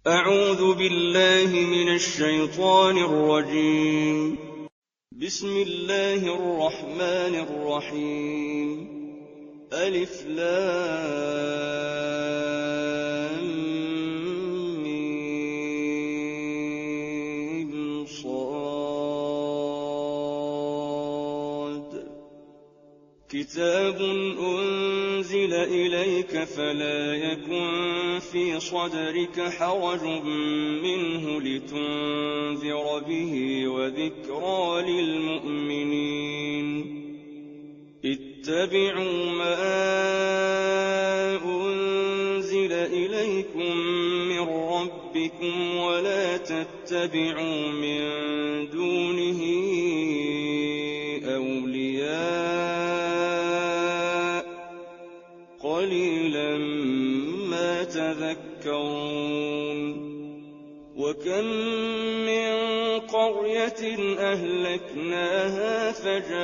أعوذ بالله من الشيطان الرجيم. بسم الله الرحمن الرحيم. ألف لام ميم صاد. كتاب أنزل إليك فلا يكن في صدرك حرج منه لتنذر به وذكرى للمؤمنين. اتبعوا ما أنزل إليكم من ربكم ولا تتبعوا من دونه أولياء قليلا ما تذكرون. وكم من قرية أهلكناها فجاءها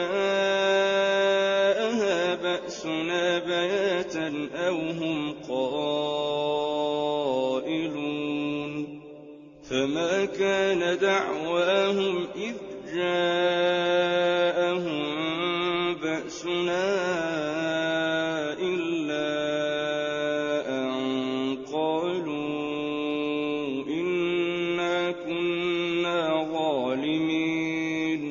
بأسنا بياتا أو هم قائلون. فما كان دعواهم إذ جاءهم بأسنا إلا أن قالوا إنا كنا ظالمين.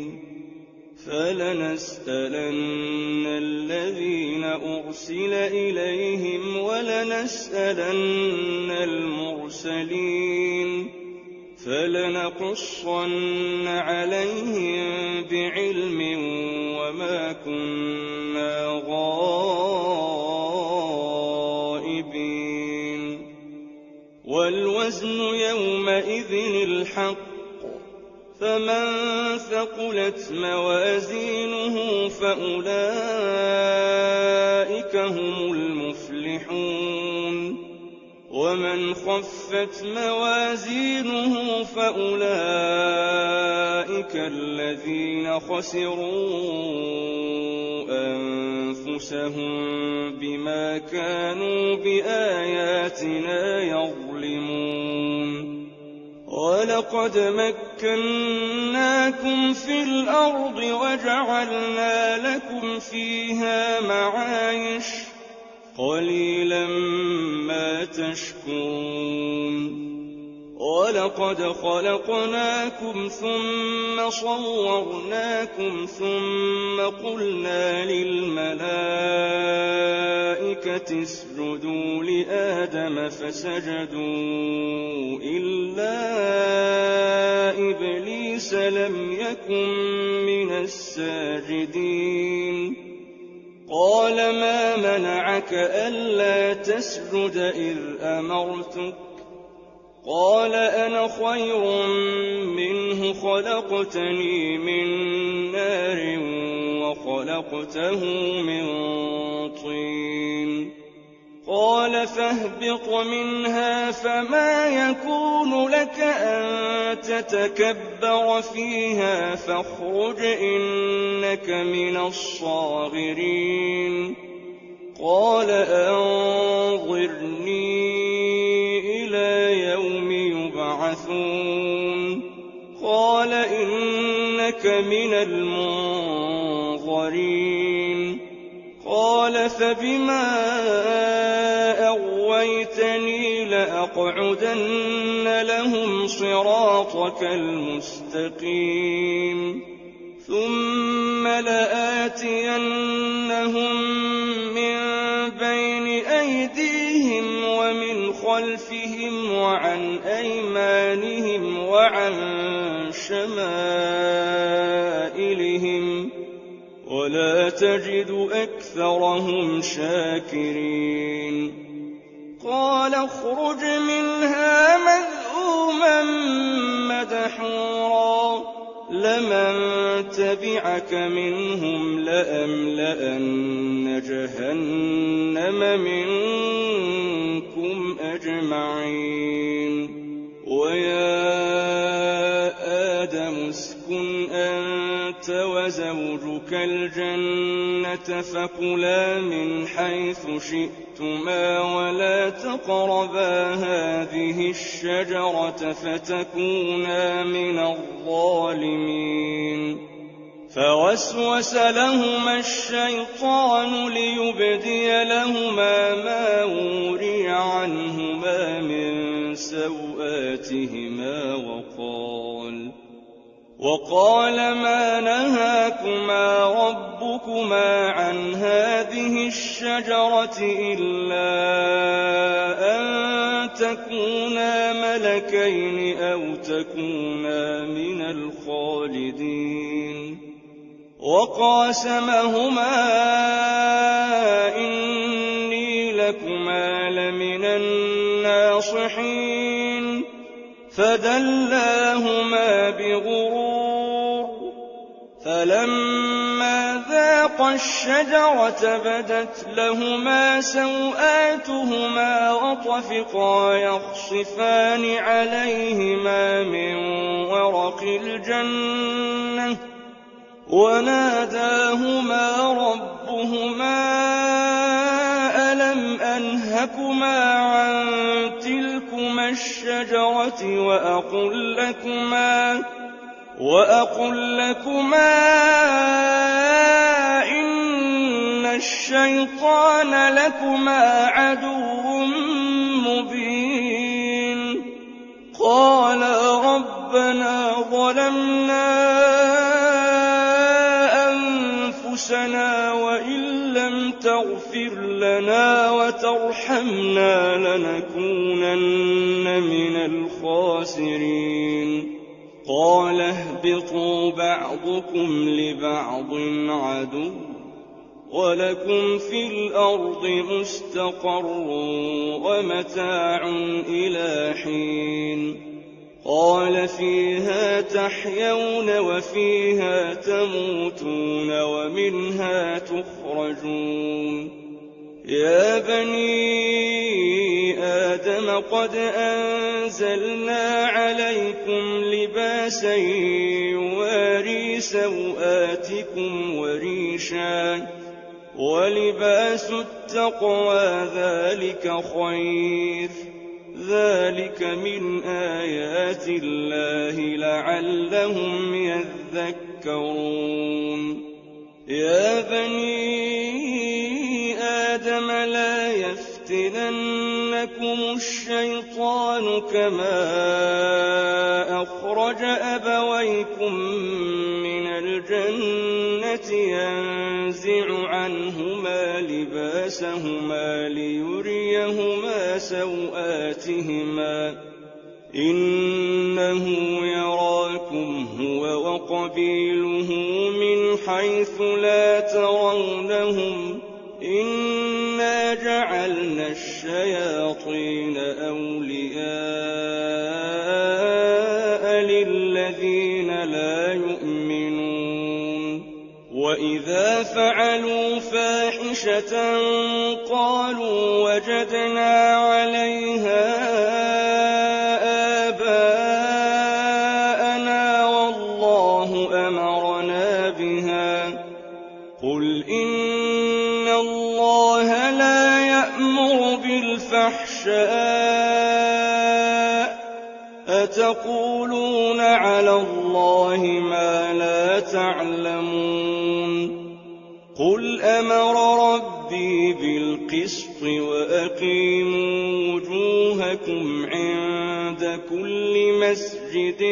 فلنسألن الذين أرسل إليهم ولنسألن المرسلين. فلنقصن عليهم بعلم وما كنا غائبين. والوزن يومئذ الحق. فمن ثقلت موازينه فأولئك هم المفلحون. ومن خفت موازينه فأولئك الذين خسروا أنفسهم بما كانوا بآياتنا يظلمون. ولقد مكناكم في الأرض وجعلنا لكم فيها معايش قليلا ما تشكرون. ولقد خلقناكم ثم صورناكم ثم قلنا للملائكة اسجدوا لآدم فسجدوا إلا إبليس لم يكن من الساجدين. قال ما منعك ألا تسجد إذ أمرتك؟ قال أنا خير منه خلقتني من نار وخلقته من طين. قال فاهبط منها فما يكون لك أن تتكبر فيها فاخرج إنك من الصاغرين. قال أنظرني إلى يوم يبعثون. قال إنك من المنظرين. قال فبما أغويتني لأقعدن لهم صراطك المستقيم ثم لآتينهم من بين أيديهم ومن خلفهم وعن أيمانهم وعن شمائلهم ولا تجد أكثرهم شاكرين. قال اخرج منها مذءوما مدحورا لمن تبعك منهم لأملأن جهنم منكم أجمعين. ويا آدم اسكن أنت وزوجك الجنة فكلا من حيث شئتما خفتما ولا تقربا هذه الشجرة فتكونا من الظالمين فوسوس لهما الشيطان ليبدي لهما ما وري عنهما من سوآتهما وقال ما نهاكما ربكما عن هذه الشجرة إلا أن تكونا ملكين أو تكونا من الخالدين وقاسمهما إني لكما لمن الناصحين فدلاهما بغرور فلما ذاقا الشجرة بدت لهما سوآتهما وطفقا يخصفان عليهما من ورق الجنة وناداهما ربهما ألم أنهكما عن تلكما الشجرة وأقل لكما إن الشيطان لكما عدو مبين قال ربنا ظلمنا أنفسنا وإن لم تغفر لنا وترحمنا لنكونن من الخاسرين قال اهبطوا بعضكم لبعض عدو ولكم في الأرض مستقر ومتاع إلى حين قال فيها تحيون وفيها تموتون ومنها تخرجون يا بني آدم قد أنزلنا عليكم لباسا يواري سوآتكم وريشا ولباس التقوى ذلك خير ذلك من آيات الله لعلهم يذكرون يا بني آدم لا يفتننكم الشيطان كما أخرج أبويكم من الجنة ينزع عنهما لباسهما ليريهما سوآتهما إنه يراكم هو وقبيله من حيث لا ترونهم إنا جعلنا الشياطين أولياء للذين لا يؤمنون وإذا فعلوا فاحشة قالوا وجدنا عليها آباءنا والله أمرنا بها قل إن الله لا يأمر بالفحشاء أتقولون على الله ما لا تعلمون قل أمر ربي بالقسط وأقيموا وجوهكم عند كل مسجد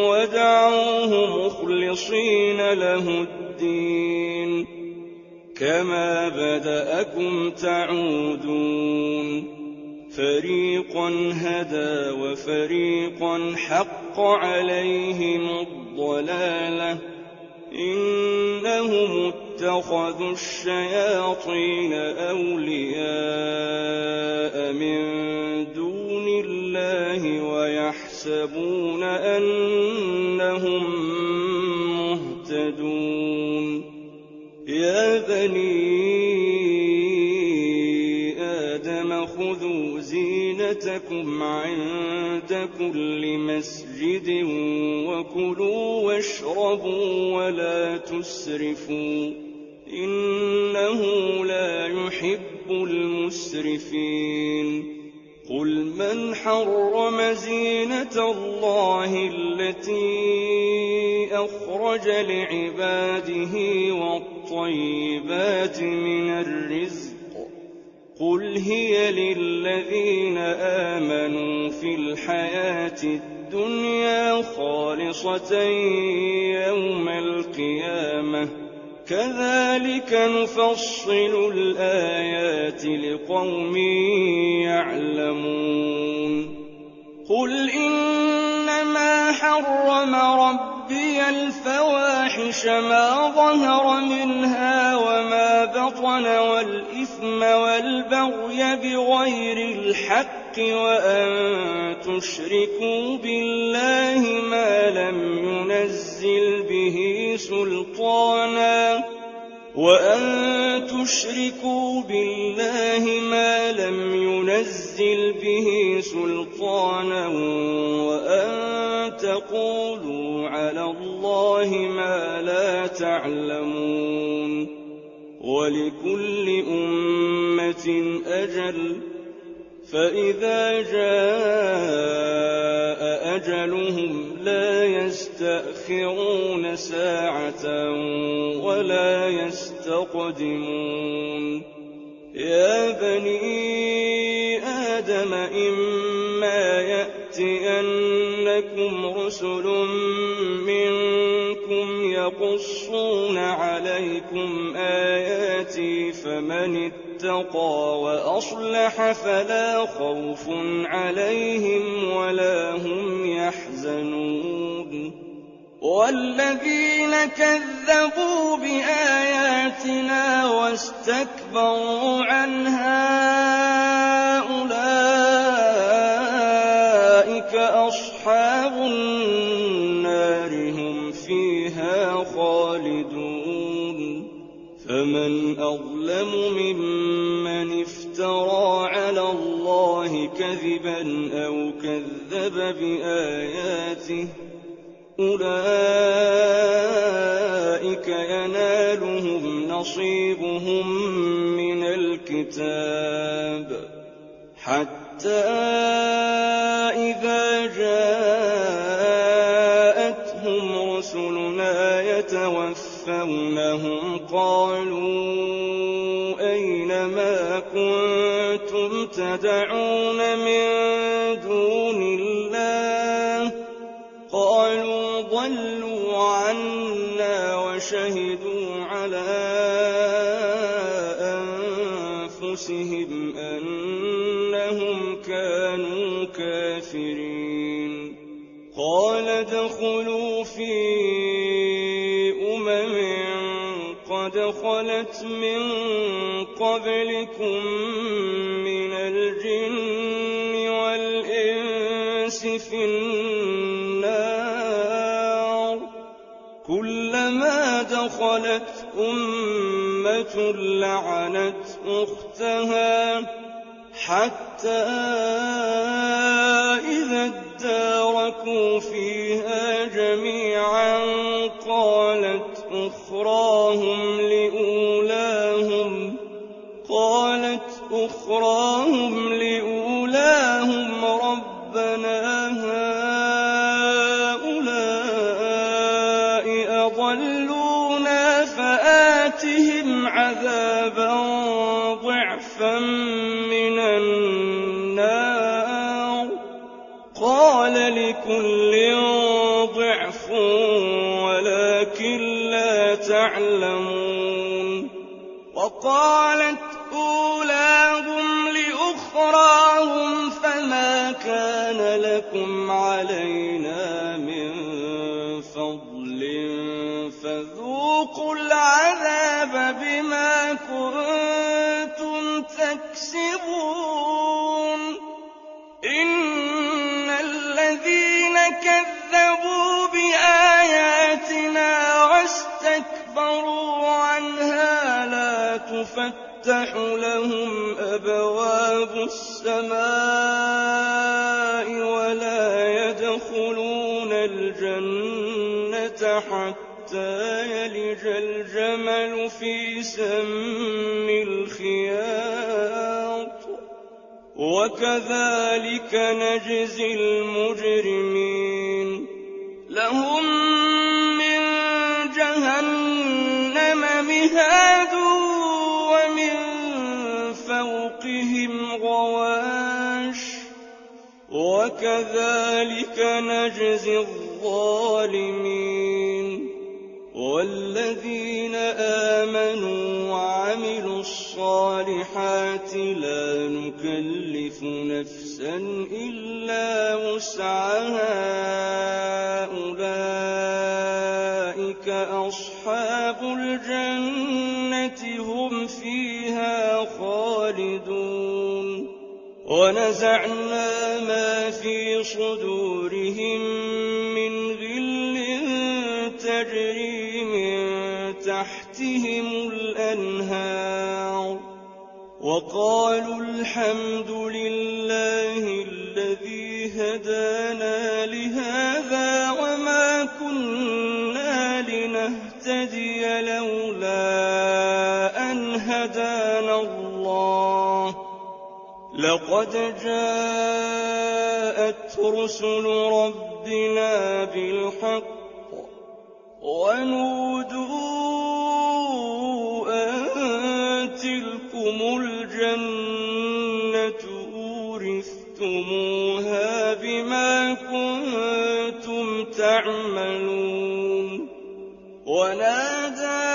ودعوه مخلصين له الدين كما بدأكم تعودون فريقا هدى وفريقا حق عليهم الضلالة إنهم اتخذوا الشياطين أولياء من دون الله ويحسبون أنهم مهتدون يا بني آدم خذوا زينتكم عند كل مسجد وكلوا واشربوا ولا تسرفوا إنه لا يحب المسرفين قل من حرم زينة الله التي أخرج لعباده والطيبات من الرزق قل هي للذين آمنوا في الحياة الدنيا خالصة يوم القيامة كذلك نفصل الآيات لقوم يعلمون قل إنما حرم ربي الفواحش ما ظهر منها وما بطن والإثم والبغي بغير الحق وأن تشركوا بالله ما لم ينزل به سلطانا وأن تقولوا على الله ما لا تعلمون ولكل أمة أجل فإذا جاء أجلهم لا يستأخرون ساعة ولا يستقدمون يا بني آدم إما يأتينكم رسل منكم يقصون عليكم آياتي فمن اتقى وأصلح فلا خوف عليهم ولا هم يحزنون والذين كذبوا بآياتنا واستكبروا عنها أولئك أصحاب النار هم فيها خالدون فمن أظلم ممن افترى على الله كذبا أو كذب بآياته أولئك ينالهم نصيبهم من الكتاب حتى إذا جاءتهم رسلنا يتوفونهم قالوا أين ما كنتم تدعون من دون الله قالوا ضلوا عنا وشهدوا على أنفسهم أنهم كانوا كافرين قال ادخلوا في قد خلت من قبلكم من الجن والإنس في النار كلما دخلت أمة لعنت أختها حتى إذا اداركوا فيها جميعا قالت أخراهم لأولاهم ربنا هؤلاء أضلونا فآتهم عذابا ضعفا من النار قال لكل ضعف ولكن لا تعلمون وقالت أولاهم لأخراهم فما كان لكم علينا من فضل فذوقوا العذاب بما كنتم تكسبون إن الذين كذبوا بآياتنا واستكبروا عنها لا تفتح لهم أبواب السماء ولا يدخلون الجنة حتى يلج الجمل في سم الخياط وكذلك نجزي المجرمين لهم من جهنم مهاد ومن فوقهم غواش وكذلك نجزي الظالمين والذين آمنوا وعملوا الصالحات لا نكلف نفسا إلا وسعها أولئك أصحاب الجنة هم فيها خالدون ونزعنا ما في صدورهم من غل تجري من تحتهم الأنهار وقالوا الحمد لله الذي هدانا لهذا وما كنا لنهتدي لولا أن هدانا الله لقد جاءت رسل ربنا بالحق ونودوا أن تلكم الجنة أورثتموها بما كنتم تعملون ونادى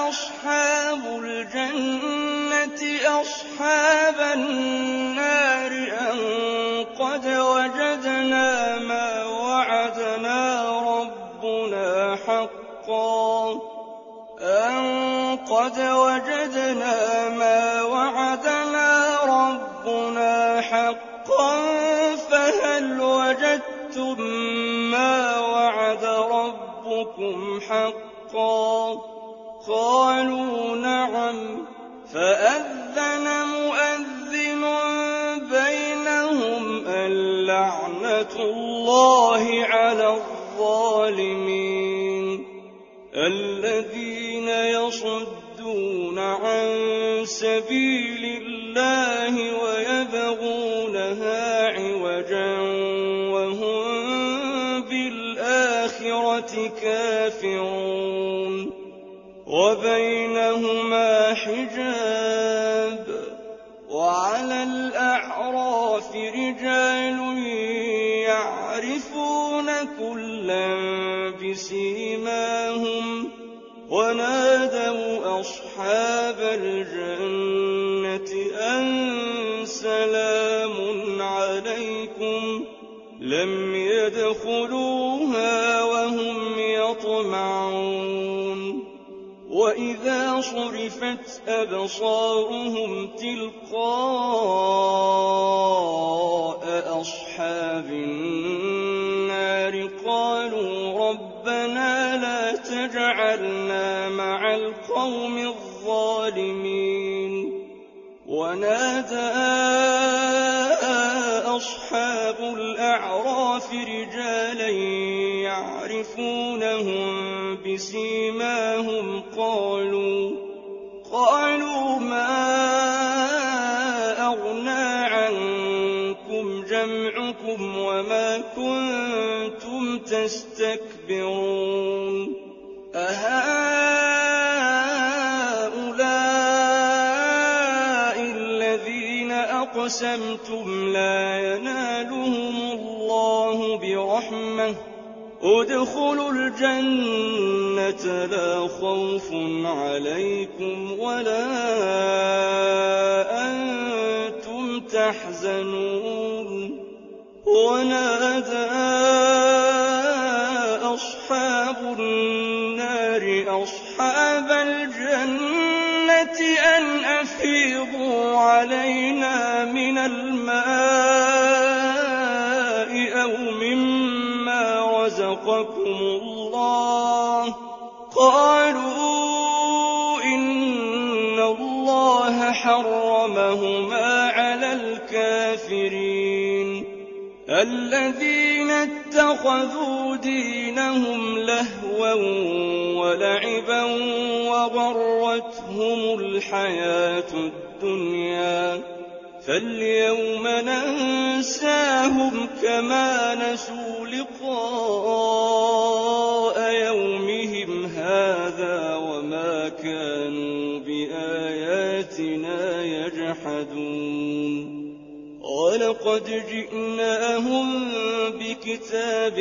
أصحاب الجنة أصحاب النار أن قد وجدنا ما وعدنا ربنا حقا فهل وجدتم ما وعد ربكم حقا قالوا نعم فأذن مؤذن بينهم اللعنة الله على الظالمين الذين يصدون عن سبيل الله ويبغونها عوجا وهم بالآخرة كافرون وبينهما حجاب وعلى الأعراف رجال يعرفون كلا بسيماهم ونادوا أصحاب الجنة أن سلام عليكم لم يدخلوها وهم يطمعون وإذا صرفت أبصارهم تلقاء أصحاب النار قالوا ربنا لا تجعلنا مع القوم الظالمين ونادى أصحاب الأعراف رجالا يعرفونهم بسيماهم قالوا ما أغنى عنكم جمعكم وما كنتم تستكبرون أهؤلاء الذين أقسمتم لا ينالهم الله برحمة ادخلوا الجنة لا خوف عليكم ولا أنتم تحزنون ونادى أصحاب النار أصحاب الجنة أن أفيضوا علينا من الماء أو مما رزقكم الله قالوا إن الله حرمهما على الكافرين الذين اتخذوا دينهم لهوا ولعبا وغرتهم الحياة الدنيا فاليوم ننساهم كما نسوا لقاء يومهم هذا وما كانوا بآياتنا يجحدون ولقد جئناهم بكتاب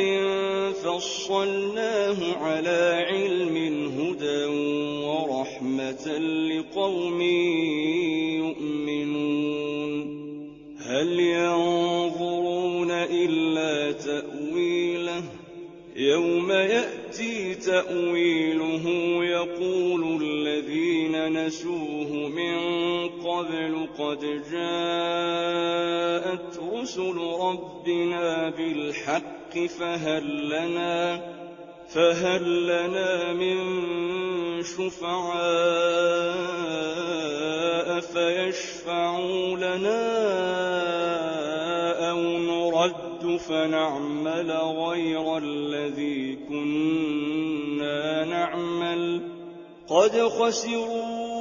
فصلناه على علم هدى ورحمة لقوم يؤمنون هل ينظرون إلا تأويله يوم يأتي تأويله يقول الذين نسوه من قبل قد جاءت رسل ربنا بالحق فهل لنا من شفعاء فيشفعوا لنا أو نرد فنعمل غير الذي كنا نعمل قد خسروا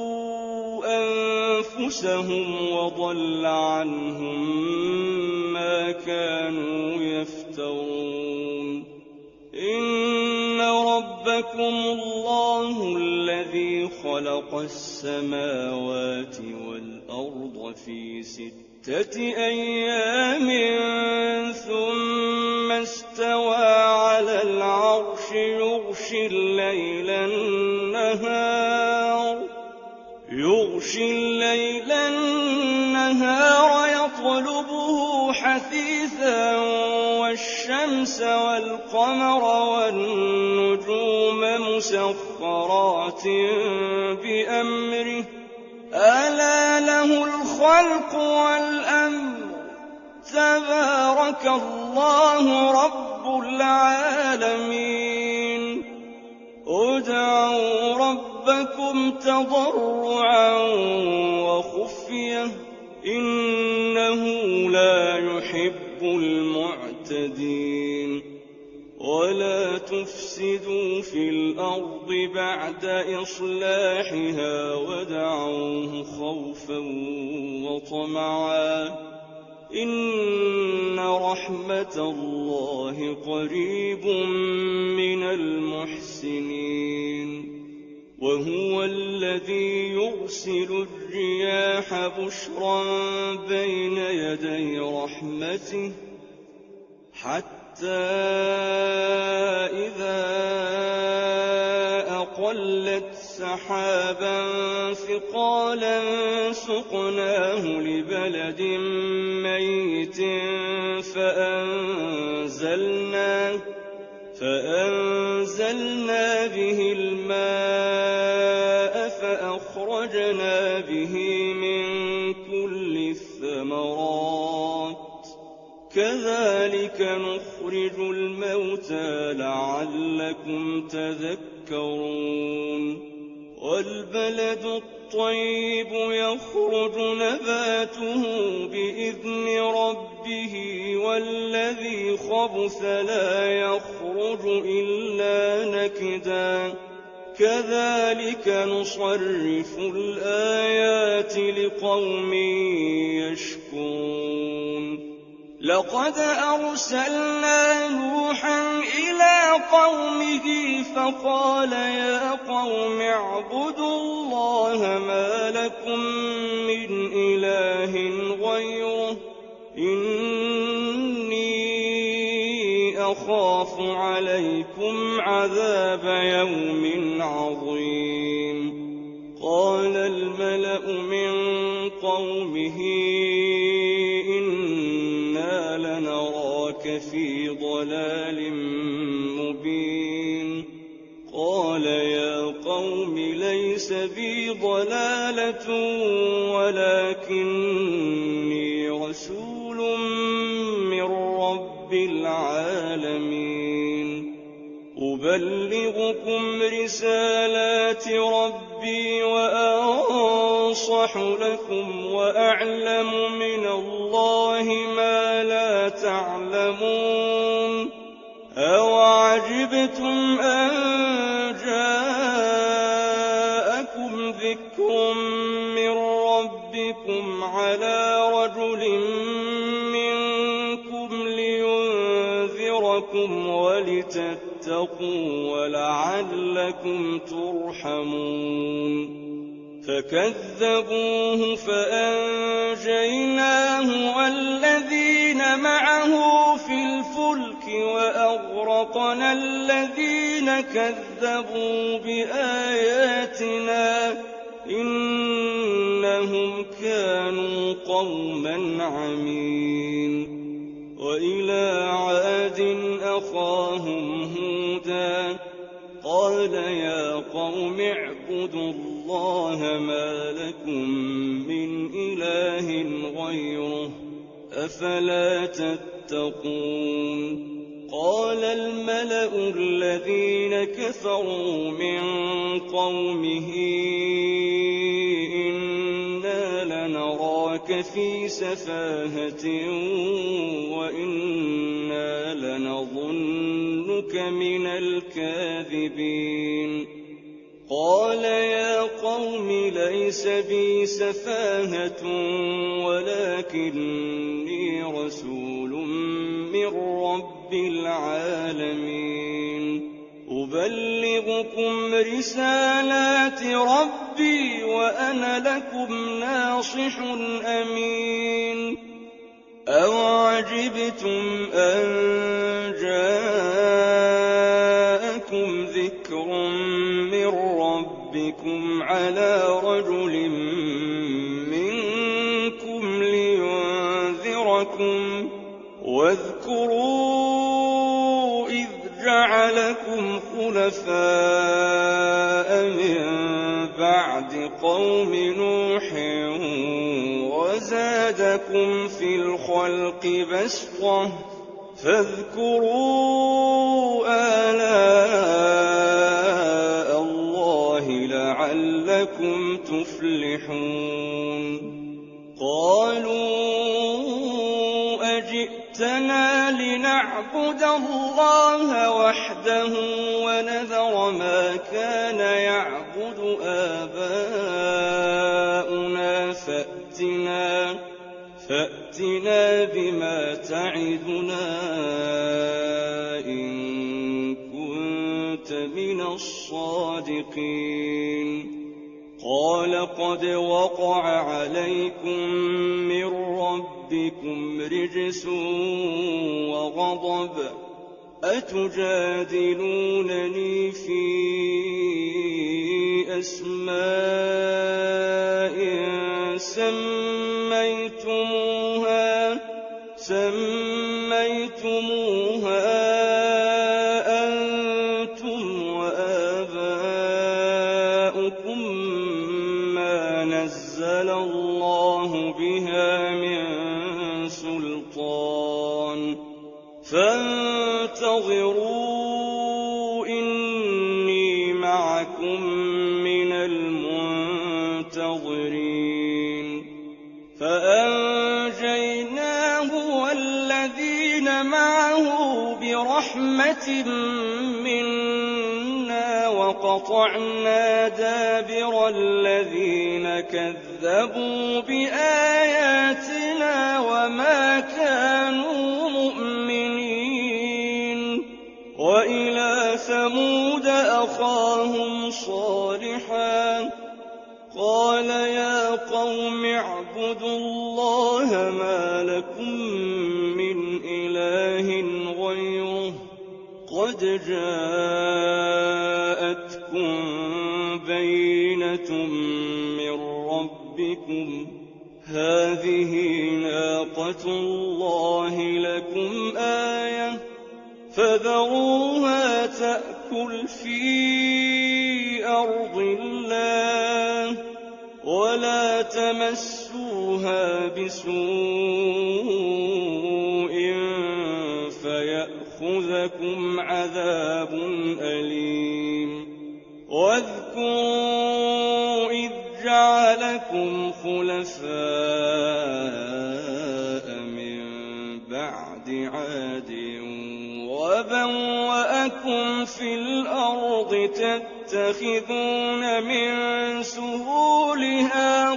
أنفسهم وضل عنهم ما كانوا يفترون إن ربكم الله الذي خلق السماوات والأرض في 6 أيام ثم استوى على العرش يغشي الليل النهار يطلبه حثيثا والشمس والقمر والنجوم مسخرات بأمره ألا له الخلق والأمر تبارك الله رب العالمين ادعوا ربكم تضرعا وخفية إنه لا يحب المعتدين ولا تفسدوا في الأرض بعد إصلاحها ودعوه خوفا وطمعا إن رحمة الله قريب من المحسنين وهو الذي يرسل الرياح بشرا بين يدي رحمته حتى إذا أقلت سحابا ثقالا سقناه لبلد ميت فأنزلنا به الماء فأخرجنا به من كل الثمرات كذلك نخرج الموتى لعلكم تذكرون والبلد الطيب يخرج نباته بإذن ربه والذي خبث لا يخرج إلا نكدا كذلك نصرف الآيات لقوم يشكرون لقد أرسلنا نوحا إلى قومه فقال يا قوم اعبدوا الله ما لكم من إله غيره إني أخاف عليكم عذاب يوم عظيم قال الملأ من قومه إنا لنراك في ضلال مبين قال يا قوم ليس بي ضلالة ولكني رسول من رب العالمين أبلغكم رسالات ربي وأنصح لكم وأعلم من الله ما لا تعلمون يعلمون أَوَعَجِبْتُمْ أَن جَاءَكُمْ ذِكْرٌ مِّن رَّبِّكُمْ عَلَىٰ رَجُلٍ مِّنكُمْ لِيُنذِرَكُمْ وَلِتَتَّقُوا وَلَعَلَّكُمْ تُرْحَمُونَ فَكَذَّبُوهُ فَأَنجَيْنَاهُ وَالَّذِينَ مَعَهُ فِي الْفُلْكِ وَأَغْرَقْنَا الَّذِينَ كَذَّبُوا بِآيَاتِنَا ۚ إِنَّهُمْ كَانُوا قَوْمًا عَمِينَ وَإِلَىٰ عَادٍ أَخَاهُمْ هُودًا قَالَ يَا قَوْمِ اعْبُدُوا اللَّهَ مَا لَكُم مِّنْ إِلَٰهٍ غَيْرُهُ أَفَلَا تَتَّقُونَ قَالَ الْمَلَأُ الَّذِينَ كَفَرُوا مِن قَوْمِهِ إِنَّا لَنَرَاكَ فِي سَفَاهَةٍ وَإِنَّا لَنَظُنُّكَ مِنَ الْكَاذِبِينَ قَالَ يَا قَوْمِ لَيْسَ بِي سَفَاهَةٌ وَلَٰكِنِّي رَسُولٌ مِّن رَّبِّ الْعَالَمِينَ أُبَلِّغُكُمْ رِسَالَاتِ رَبِّي وَأَنَا لَكُمْ نَاصِحٌ أَمِينٌ أَوَعَجِبْتُمْ أَن جَاءَكُمْ ذِكْرٌ مِّن رَّبِّكُمْ عَلَىٰ رَجُلٍ مِّنكُمْ لِيُنذِرَكُمْ ۚ وَاذْكُرُوا إِذْ جَعَلَكُمْ خُلَفَاءَ مِن بَعْدِ قَوْمِ نُوحٍ وَزَادَكُمْ فِي الْخَلْقِ بَسْطَةً ۖ فاذكروا آلاء اللَّهِ لَعَلَّكُمْ تُفْلِحُونَ قَالُوا أَجِئْتَنَا لِنَعْبُدَ اللَّهَ وَحْدَهُ وَنَذَرَ مَا كَانَ يَعْبُدُ آبَاؤُنَا فَأْتِنَا بِمَا تَعِدُنَا إِن كُنتَ مِنَ الصَّادِقِينَ قَالَ قَدْ وَقَعَ عَلَيْكُم مِّن رَّبِّكُمْ رِجْسٌ وَغَضَبٌ أَتُجَادِلُونَنِي فِي أَسْمَاءٍ سَمَّيْتُمُوهَا أَنتُمْ وَآبَاؤُكُم مَّا نَزَّلَ اللَّهُ بِهَا مِن سُلْطَانٍ فَانتَظِرُوا إِنِّي مَعَكُم مِّنَ الْمُنتَظِرِينَ فَأَنجَيْنَاهُ وَالَّذِينَ مَعَهُ بِرَحْمَةٍ مِّنَّا وَقَطَعْنَا دَابِرَ الَّذِينَ كَذَّبُوا بِآيَاتِنَا وَمَا كَانُوا مُؤْمِنِينَ وَإِلَىٰ ثَمُودَ أَخَاهُمْ صَالِحًا قَالَ يَا قَوْمِ اعْبُدُوا اللَّهَ مَا لَكُم مِّنْ إِلَٰهٍ غَيْرُهُ قَدْ جَاءَتْكُم بَيِّنَةٌ مِّن رَّبِّكُمْ ۖ هَٰذِهِ نَاقَةُ اللَّهِ لَكُمْ آيَةً فَذَرُوهَا تَأْكُلْ فِي أَرْضِ اللَّهِ وَلَا تَمَسُّوهَا بِسُوءٍ فَيَأْخُذَكُمْ عَذَابٌ أَلِيمٌ وَاذْكُرُوا إِذْ جَعَلَكُمْ خُلَفَاءَ مِن بَعْدِ عَادٍ عاد وبوأكم في الأرض تتخذون من سهولها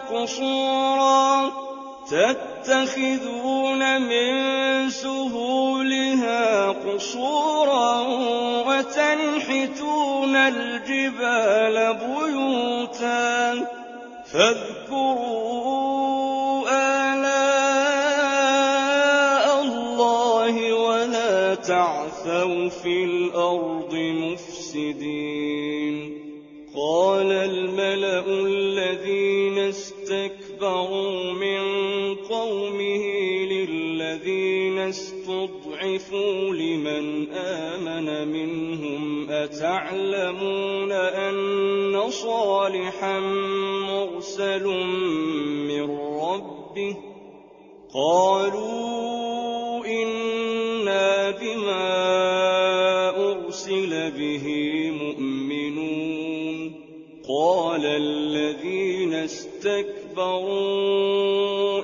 قصورا وتنحتون الجبال بيوتا فاذكروا آلاء الله ولا تعثوا في الأرض مفسدين. قال الملأ الذين استكبروا من قومه للذين استضعفوا لمن آمن منهم أتعلمون أن صالحا مرسل من ربه؟ قالوا إنا بما أرسل به مؤمنون. قال الذين استكبروا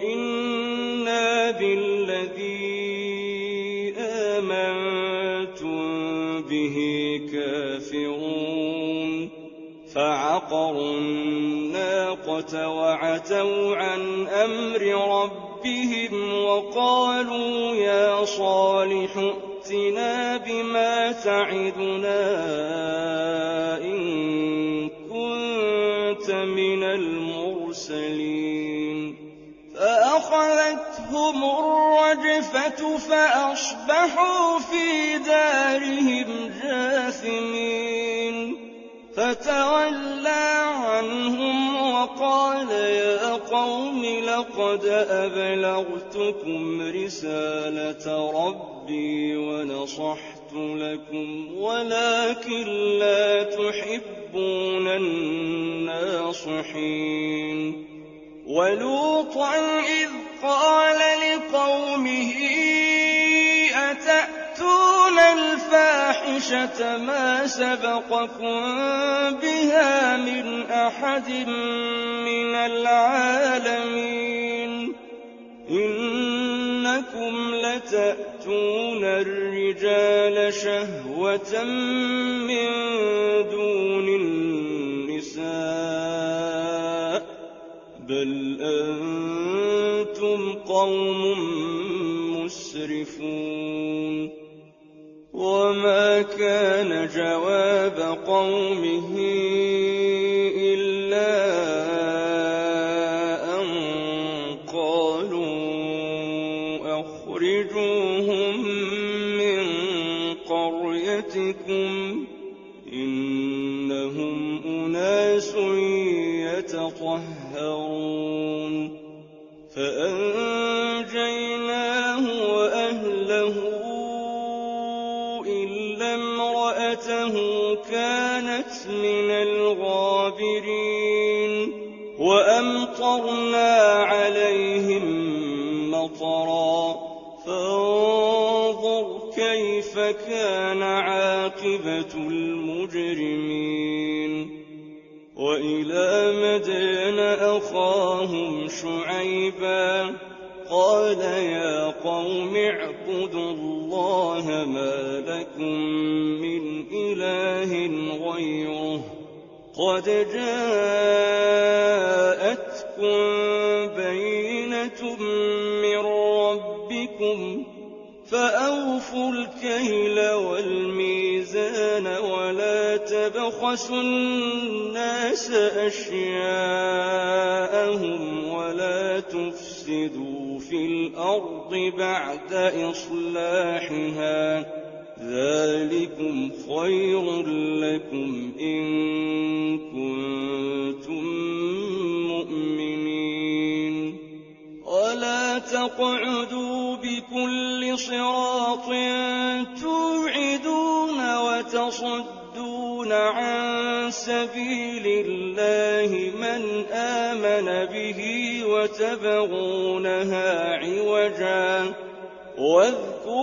إنا بالذي آمنتم به كافرون. فعقروا الناقة وعتوا عن أمر ربهم وقالوا يا صالح ائتنا بما تعدنا إن كنت من المرسلين. فأخذتهم الرجفة فأصبحوا في دارهم جاثمين. فتولى عنهم وقال يا قوم لقد أبلغتكم رسالة ربي ونصحت لكم ولكن لا تحبون الناصحين. ولوطا إذ قال لقومه أتأتون الفاحشة ما سبقكم بها من أحد من العالمين إنكم لتأتون الرجال شهوة من دون النساء بل أنتم قوم مسرفون. وما كان جواب قومه إلا أن قالوا أخرجوهم من قريتكم إنهم أناس يتطهرون. فأنجيناه وأهله إلا امرأته كانت من الغابرين. وأمطرنا عليهم مطرا فانظر كيف كان عاقبة المجرمين. وإلى مدين أخاهم شعيبا قال يا قوم اعبدوا الله ما لكم من إله غيره قد جاءتكم بينة من ربكم فأوفوا الكيل والميزان ولا تبخسوا الناس أشياءهم ولا تفسدوا في الأرض بعد إصلاحها ذلكم خير لكم إن كنتم مؤمنين. ولا تقعدوا بكل صراط توعدون وتصدون عن سبيل الله من آمن به وتبغونها عوجا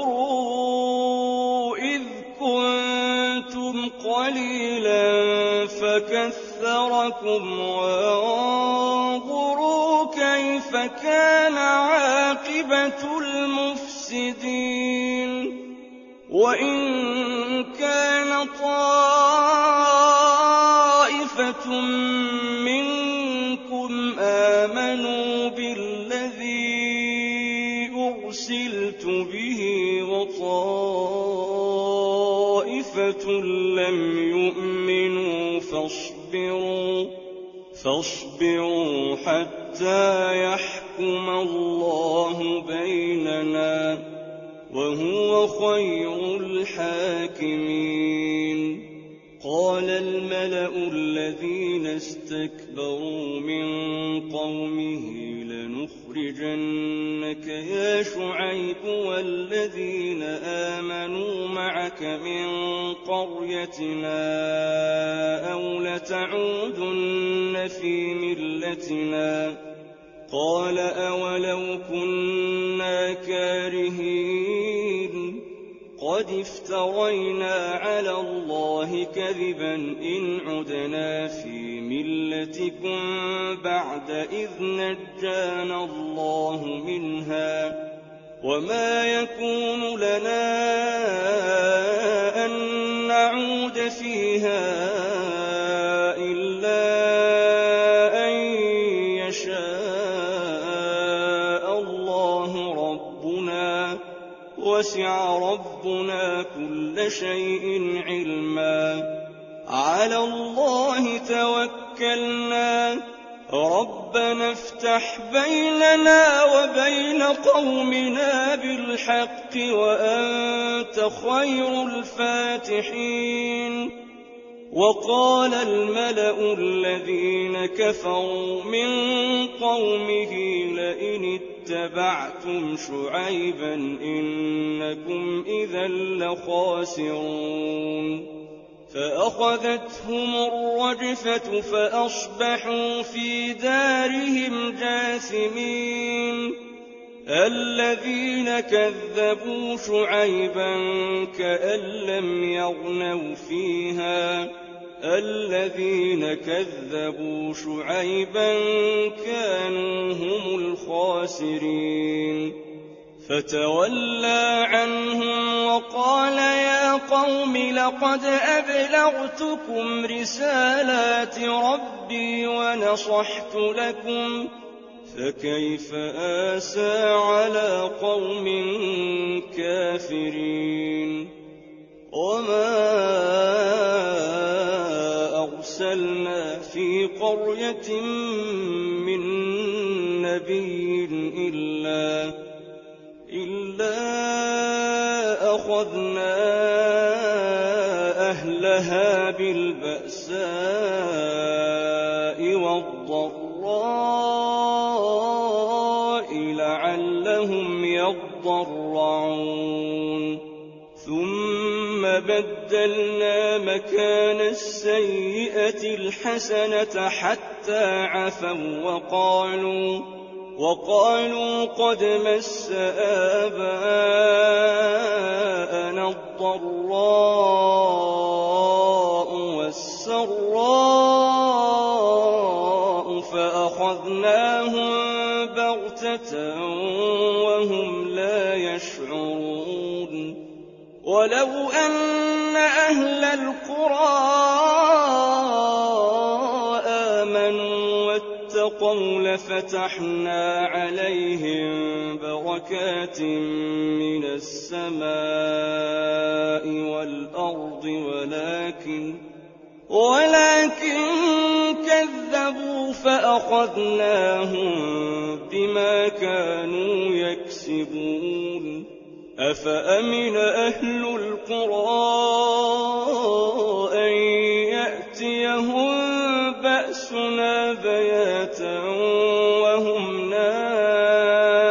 واذكروا إذ كنتم قليلا فكثركم وانظروا كيف كان عاقبة المفسدين. وإن كان طائفة منكم آمنوا بالذي أرسلت به وطائفة لم يؤمنوا فاصبروا حتى يحكم الله بيننا وهو خير الحاكمين. قال الملأ الذين استكبروا من قومه لنخرجنك يا شعيب والذين آمنوا معك من قريتنا أو لتعودن في ملتنا. قال أولو كنا كارهين قد افترينا على الله كذبا إن عدنا في ملتكم بعد إذ نجانا الله منها وما يكون لنا أن نعود فيها إلا أن يشاء الله ربنا وسع ربنا كل شيء علما. على الله توكلنا ربنا افتح بيننا وبين قومنا بالحق وأنت خير الفاتحين. وقال الملأ الذين كفروا من قومه لئن اتبعتم شعيبا إنكم إذا لخاسرون. فأخذتهم الرجفة فأصبحوا في دارهم جاثمين. الذين كذبوا شعيبا كأن لم يغنوا فيها الذين كذبوا شعيبا كانوا هم الخاسرين. فتولى عنهم وقال يا قوم لقد أبلغتكم رسالات ربي ونصحت لكم فكيف آسى على قوم كافرين. وما أرسلنا في قرية من نبي إلا أخذنا أهلها بالبأساء والضراء لعلهم يضرعون. ثم بدلنا مكان السيئة الحسنة حتى عفوا وقالوا قد مس آباءنا الضراء والسراء فأخذناهم بغتة وهم لا يشعرون. ولو أن أهل القرى آمنوا واتقوا لفتحنا عليهم بركات من السماء والأرض ولكن كذبوا فأخذناهم بما كانوا يكسبون. أفأمن أهل القرى أن يأتيهم بأسنا بياتا وهم نائمون.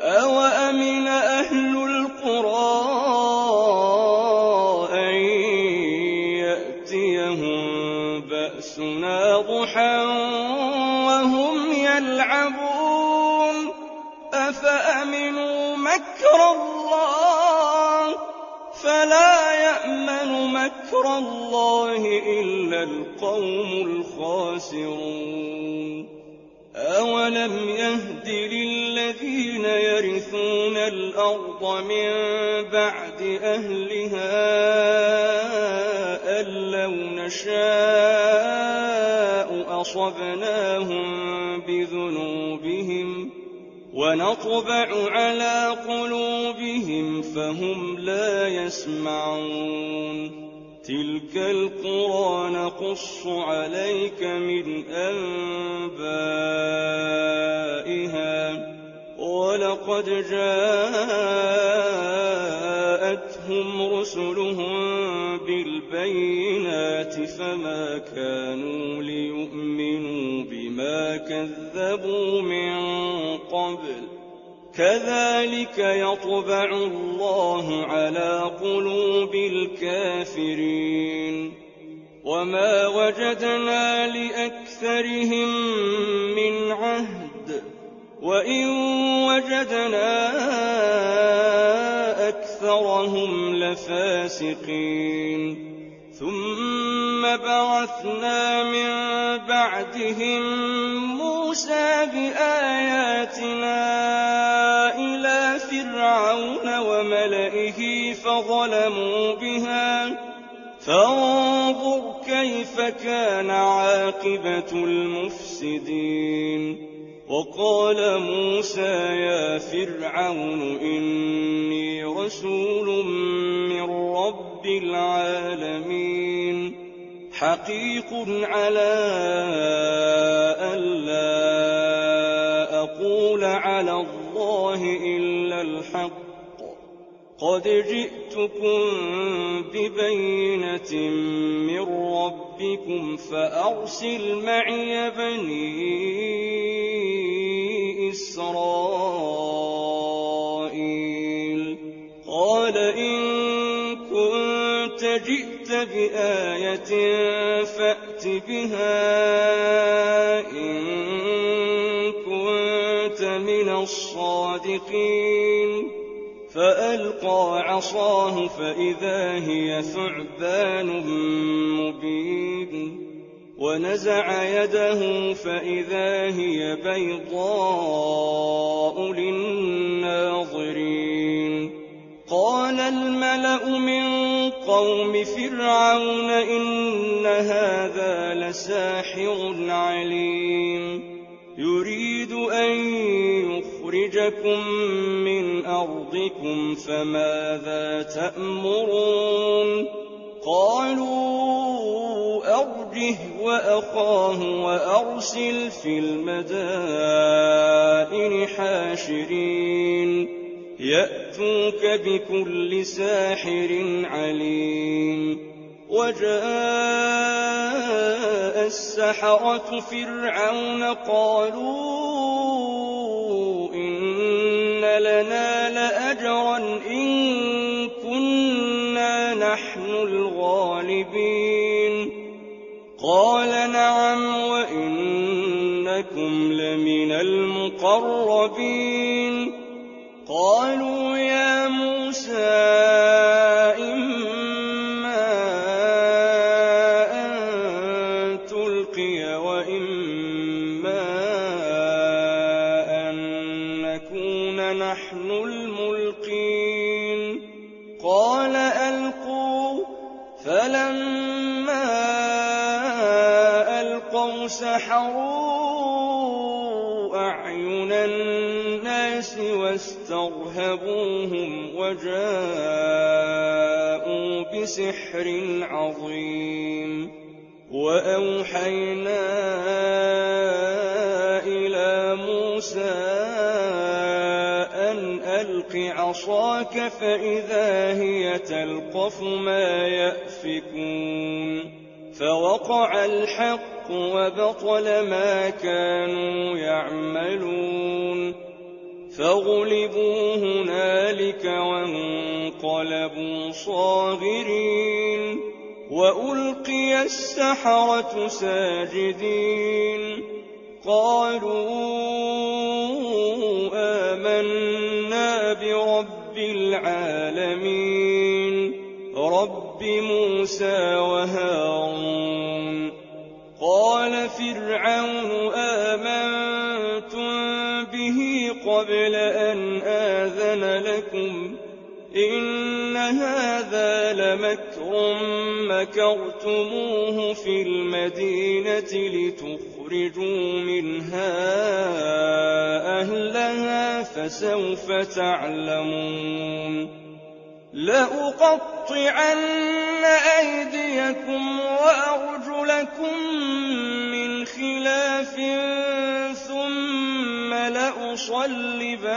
أوأمن أهل القرى أن يأتيهم بأسنا ضحى وهم يلعبون. أفأمنوا مكر الله فلا يأمن مكر الله إلا القوم الخاسرون. أولم يهد للذين يرثون الأرض من بعد أهلها أن لو نشاء أصبناهم بذنوبهم ونطبع على قلوبهم فهم لا يسمعون تلك القرى نقص عليك من أنبائها ولقد جاءتهم رسلهم بالبينات فما كانوا ليؤمنوا بما كذبوا من قبل كذلك يطبع الله على قلوب الكافرين وما وجدنا لأكثرهم من عهد وإن وجدنا أكثرهم لفاسقين ثم بعثنا من بعدهم موسى بآياتنا إلى فرعون وملئه فظلموا بها فانظر كيف كان عاقبة المفسدين وقال موسى يا فرعون إني رسول من رب العالمين حقيق على ألا أقول على الله إلا الحق قد جئتكم ببينة من ربكم فأرسل معي بني إسرائيل قال إن كنت جئت بآية فأت بها إن كنت من الصادقين فألقى عصاه فإذا هي ثعبان مبين ونزع يده فإذا هي بيضاء للناظرين قال الملأ من قوم فرعون إن هذا لساحر عليم يريد أن يخرجكم من أرضكم فماذا تأمرون قالوا أرجه وأخاه وأرسل في المدائن حاشرين يأتوك بكل ساحر عليم وجاء السحرة فرعون قالوا إن لنا لأجرا إن كنا نحن الغالبين قال نعم وإنكم لمن المقربين قالوا يا موسى إما أن تلقي وإما أن نكون نحن الملقين قال ألقوا فلما ألقوا سحروا أعين الناس واسترهبوهم وجاءوا بسحر عظيم وأوحينا إلى موسى أن ألق عصاك فإذا هي تلقف ما يأفكون فوقع الحق وبطل ما كانوا يعملون فغلبوا هنالك وانقلبوا صاغرين وألقي السحرة ساجدين قالوا آمنا برب العالمين رب موسى وهارون قال فرعون آمنت قبل أن آذن لكم إن هذا لمكر مكرتموه في المدينة لتخرجوا منها أهلها فسوف تعلمون لأقطعن أيديكم وأرجلكم من خلاف ثم لأصلبنكم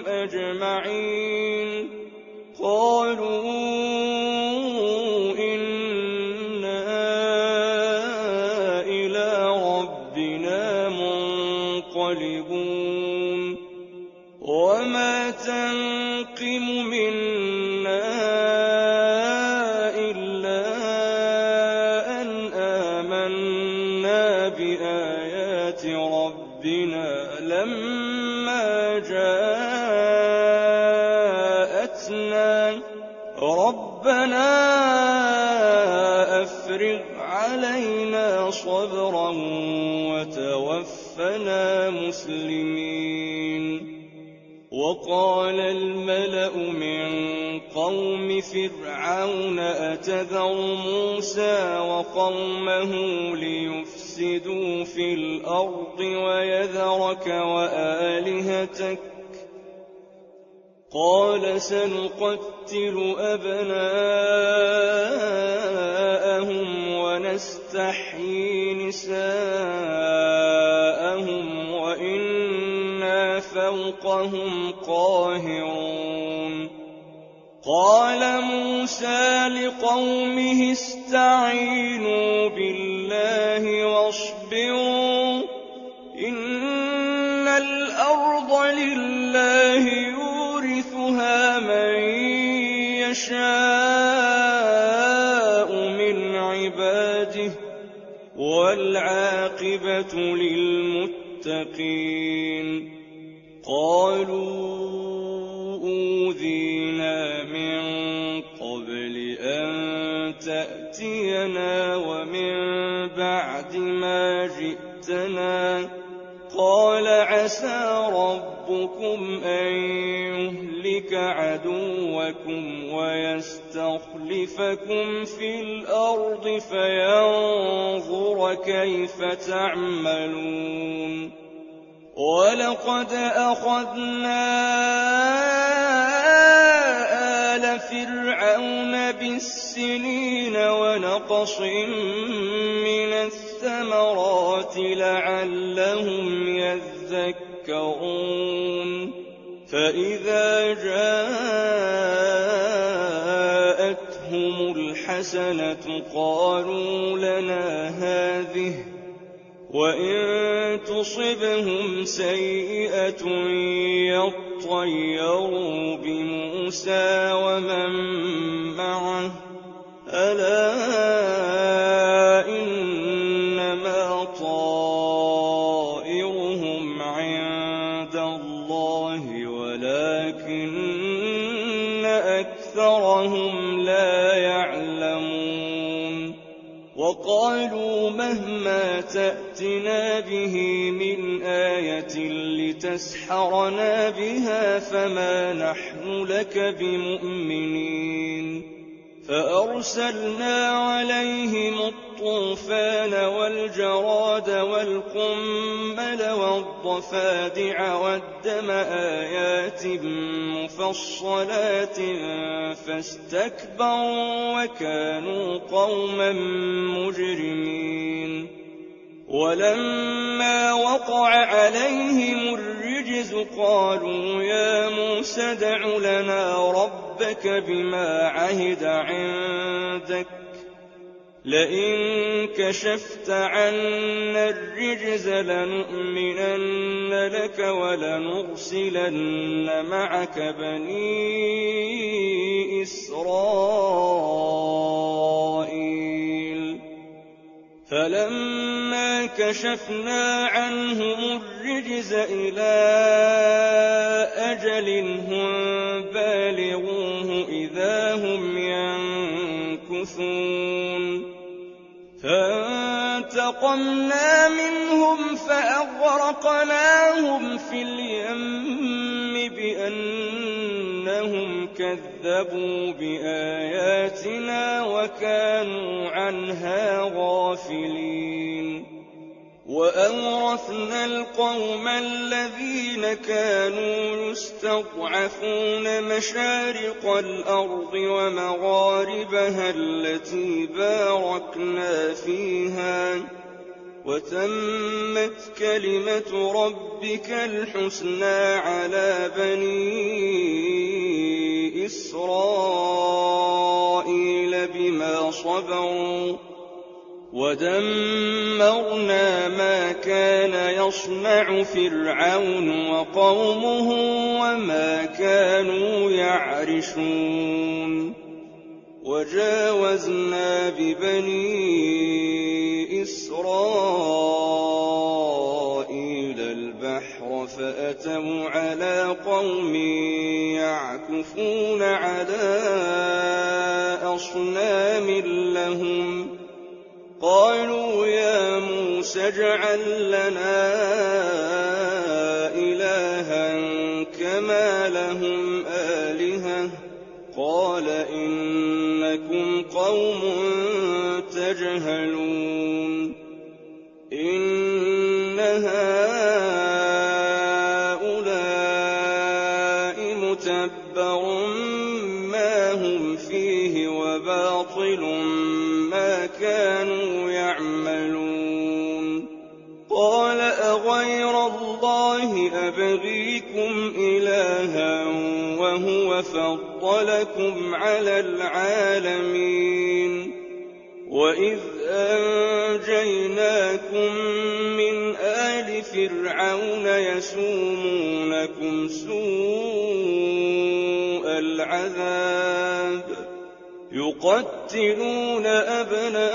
أجمعين قالوا إنا إلى ربنا منقلبون وما تنقم منا إلا أن آمنا بآيات ربنا لما جاءتنا ربنا أفرغ علينا صبرا وتوفنا مسلمين وقال الملأ من قوم فرعون أتذر موسى وقومه ليفسدوا في الأرض ويذرك وآلهتك قال سنقتل أبناءهم ونستحيي نساءهم وإنا فوقهم قاهرون قال موسى لقومه استعينوا بالله واصبروا إن الأرض لله يورثها من يشاء من عباده والعاقبة للمتقين قالوا أوذينا من قبل أن تأتينا ومن بعد ما جئتنا قال عسى ربكم أن يهلك عدوكم ويستخلفكم في الأرض فينظر كيف تعملون ولقد أخذنا آل فرعون بالسنين ونقص من الثمرات لعلهم يذكرون فإذا جاءتهم الحسنة قالوا لنا هذه وإن تصبهم سيئة يطيروا بموسى ومن معه ألا إنما طائرهم عند الله ولكن أكثرهم لا يعلمون وقالوا مهما تأتنا به من آية لتسحرنا بها فما نحن لك بمؤمنين فأرسلنا عليهم الطوفان والجراد والقمل والضفادع والدم آيات مفصلات فاستكبروا وكانوا قوما مجرمين ولما وقع عليهم الرجز قالوا يا موسى ادع لنا ربك بما عهد عندك لئن كشفت عنا الرجز لنؤمنن لك ولنرسلن معك بني إسرائيل فلما كشفنا عنهم الرجز إلى أجل هم بالغوه إذا هم ينكثون فانتقمنا فانتقمنا منهم فأغرقناهم في اليم بأنهم كذبوا بآياتنا وكانوا عنها غافلين وأورثنا القوم الذين كانوا يستضعفون مشارق الأرض ومغاربها التي باركنا فيها وتمت كلمة ربك الحسنى على بني إسرائيل بما صبروا ودمرنا ما كان يصنع فرعون وقومه وما كانوا يعرشون وجاوزنا ببني إسرائيل البحر فأتوا على قوم يعكفون على أصنام لهم قالوا يا موسى اجعل لنا إلها كما لهم آلهة قال إنكم قوم تجهلون إن هؤلاء متبر ما هم فيه وباطل ما كانوا يعملون قال أغير الله أبغيكم إلها وهو فضلكم على العالمين وإذ أنجيناكم من آل فرعون يسومونكم سوء العذاب يقتلون أبناءكم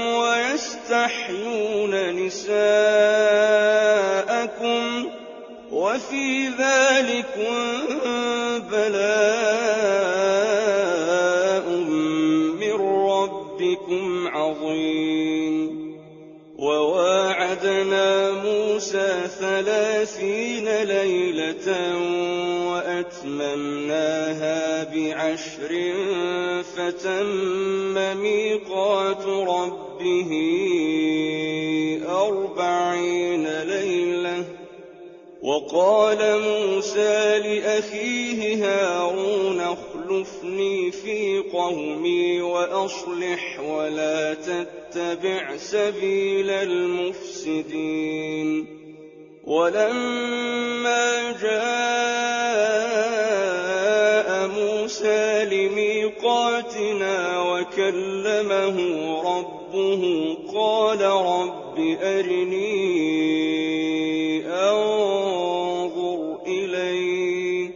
ويستحيون نساءكم وفي ذلكم بلاء من ربكم عظيم وواعدنا موسى 30 ليلة وأتممناها ب10 فتم ميقات ربه 40 ليلة وقال موسى لأخيه هارون اخلفني في قومي وأصلح ولا تتبع سبيل المفسدين ولما جاء موسى لميقاتنا وكلمه ربه قال رب أرني أنظر إليك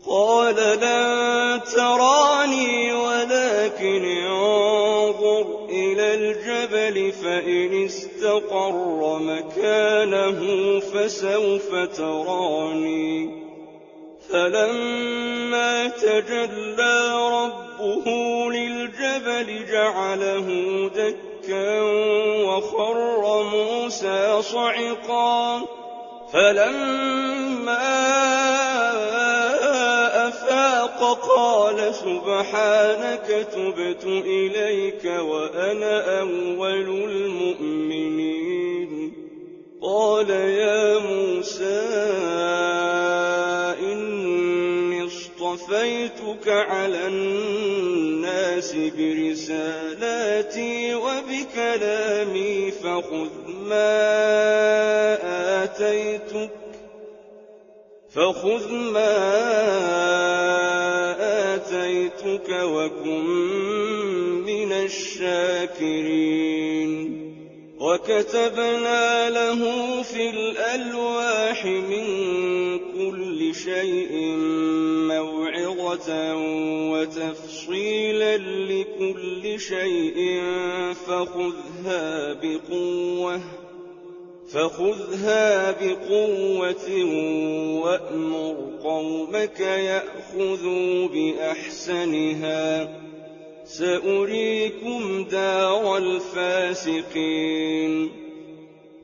قال لن تراني ولكن انظر إلى الجبل فإن استقر مكانه فسوف تراني فلما تجلى ربه للجبل جعله دكا وخر موسى صعقا فلما أفاق قال سبحانك تبت إليك وأنا أول المؤمنين قال يا موسى إني اصطفيتك على الناس برسالاتي وبكلامي فخذ ما آتيتك وكن من الشاكرين وكتبنا له في الألواح من كل شيء موعظة وتفصيلا لكل شيء فخذها بقوة وأمر قومك يأخذوا بأحسنها سأريكم دار الفاسقين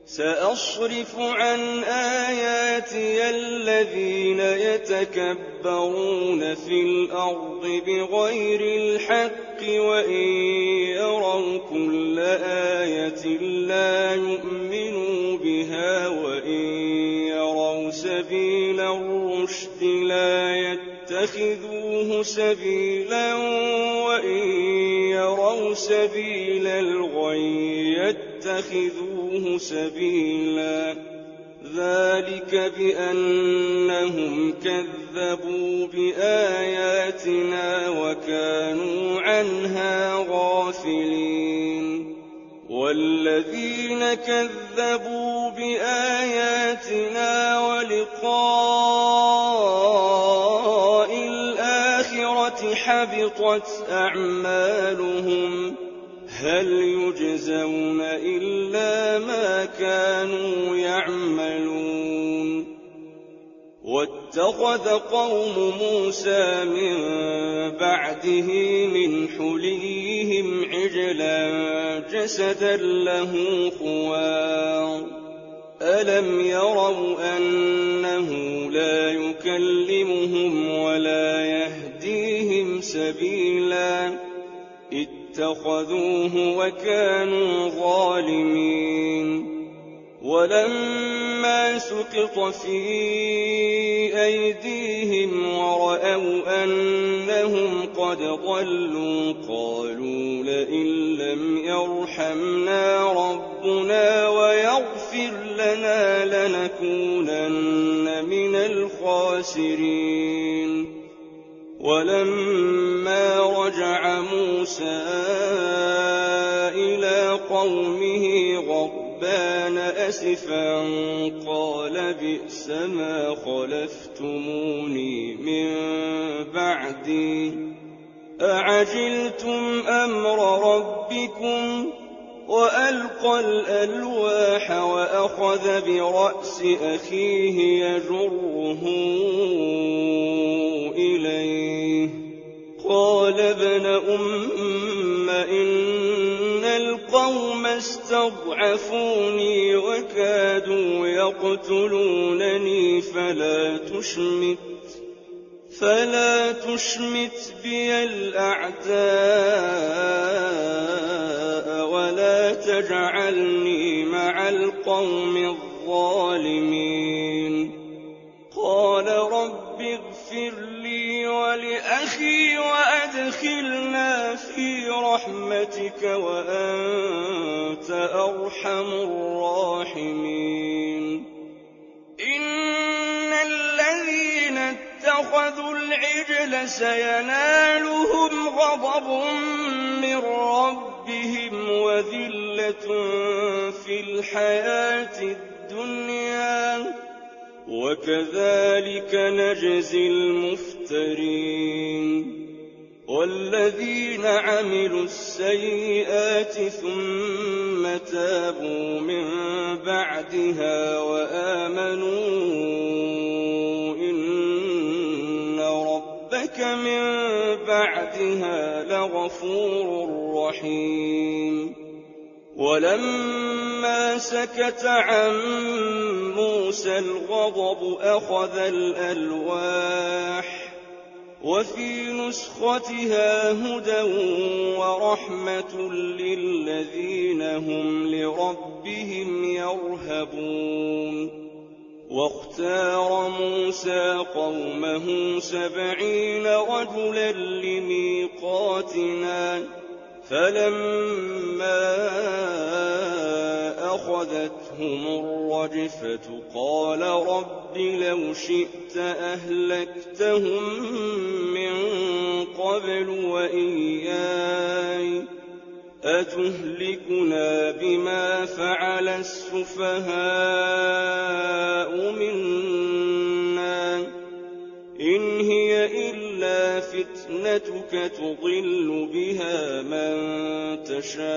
سأصرف عن آياتي الذين يتكبرون في الأرض بغير الحق وإن يروا كل آية لا يؤمنوا بها وإن يروا سبيل الرشد لا يتخذوه سبيلا وإن يروا سبيل الغي يتخذوه سبيلا ذلك بأنهم كذبوا بآياتنا وكانوا عنها غافلين والذين كذبوا بآياتنا ولقاء الآخرة حبطت أعمالهم هل يجزون إلا ما كانوا يعملون واتخذ قوم موسى من بعده من حليهم عجلا جسدا له خوار ألم يروا أنه لا يكلمهم ولا يهديهم سبيلا اتخذوه وكانوا ظالمين ولما سقط في أيديهم ورأوا أنهم قد ضلوا قالوا لئن لم يرحمنا ربنا ويغفر لنا لنكونن من الخاسرين ولما رجع موسى إلى قومه غضبان أسفا قال بئس ما خلفتموني من بعدي أعجلتم أمر ربكم وألقى الألواح وأخذ برأس أخيه يجره إليه قال ابن أم إن القوم استضعفوني وكادوا يقتلونني فلا تشمت بي الأعداء ولا تجعلني مع القوم الظالمين قال رب اغفر لي ولأخي وأدخلنا في رحمتك وأنت أرحم الراحمين إن الذين اتخذوا العجل سينالهم غضب من ربهم وذلة في الحياة الدنيا وكذلك نجزي المفترين والذين عملوا السيئات ثم تابوا من بعدها وآمنوا إن ربك من بعدها لغفور رحيم ولما سكت عن موسى الغضب أخذ الألواح وفي نسختها هدى ورحمة للذين هم لربهم يرهبون واختار موسى قومه 70 رجلا لميقاتنا فلما أخذتهم الرجفة قال رب لو شئت أهلكتهم من قبل وإياي أتهلكنا بما فعل السفهاء منا إن هي إلا فتنتك تضل بها من تشاء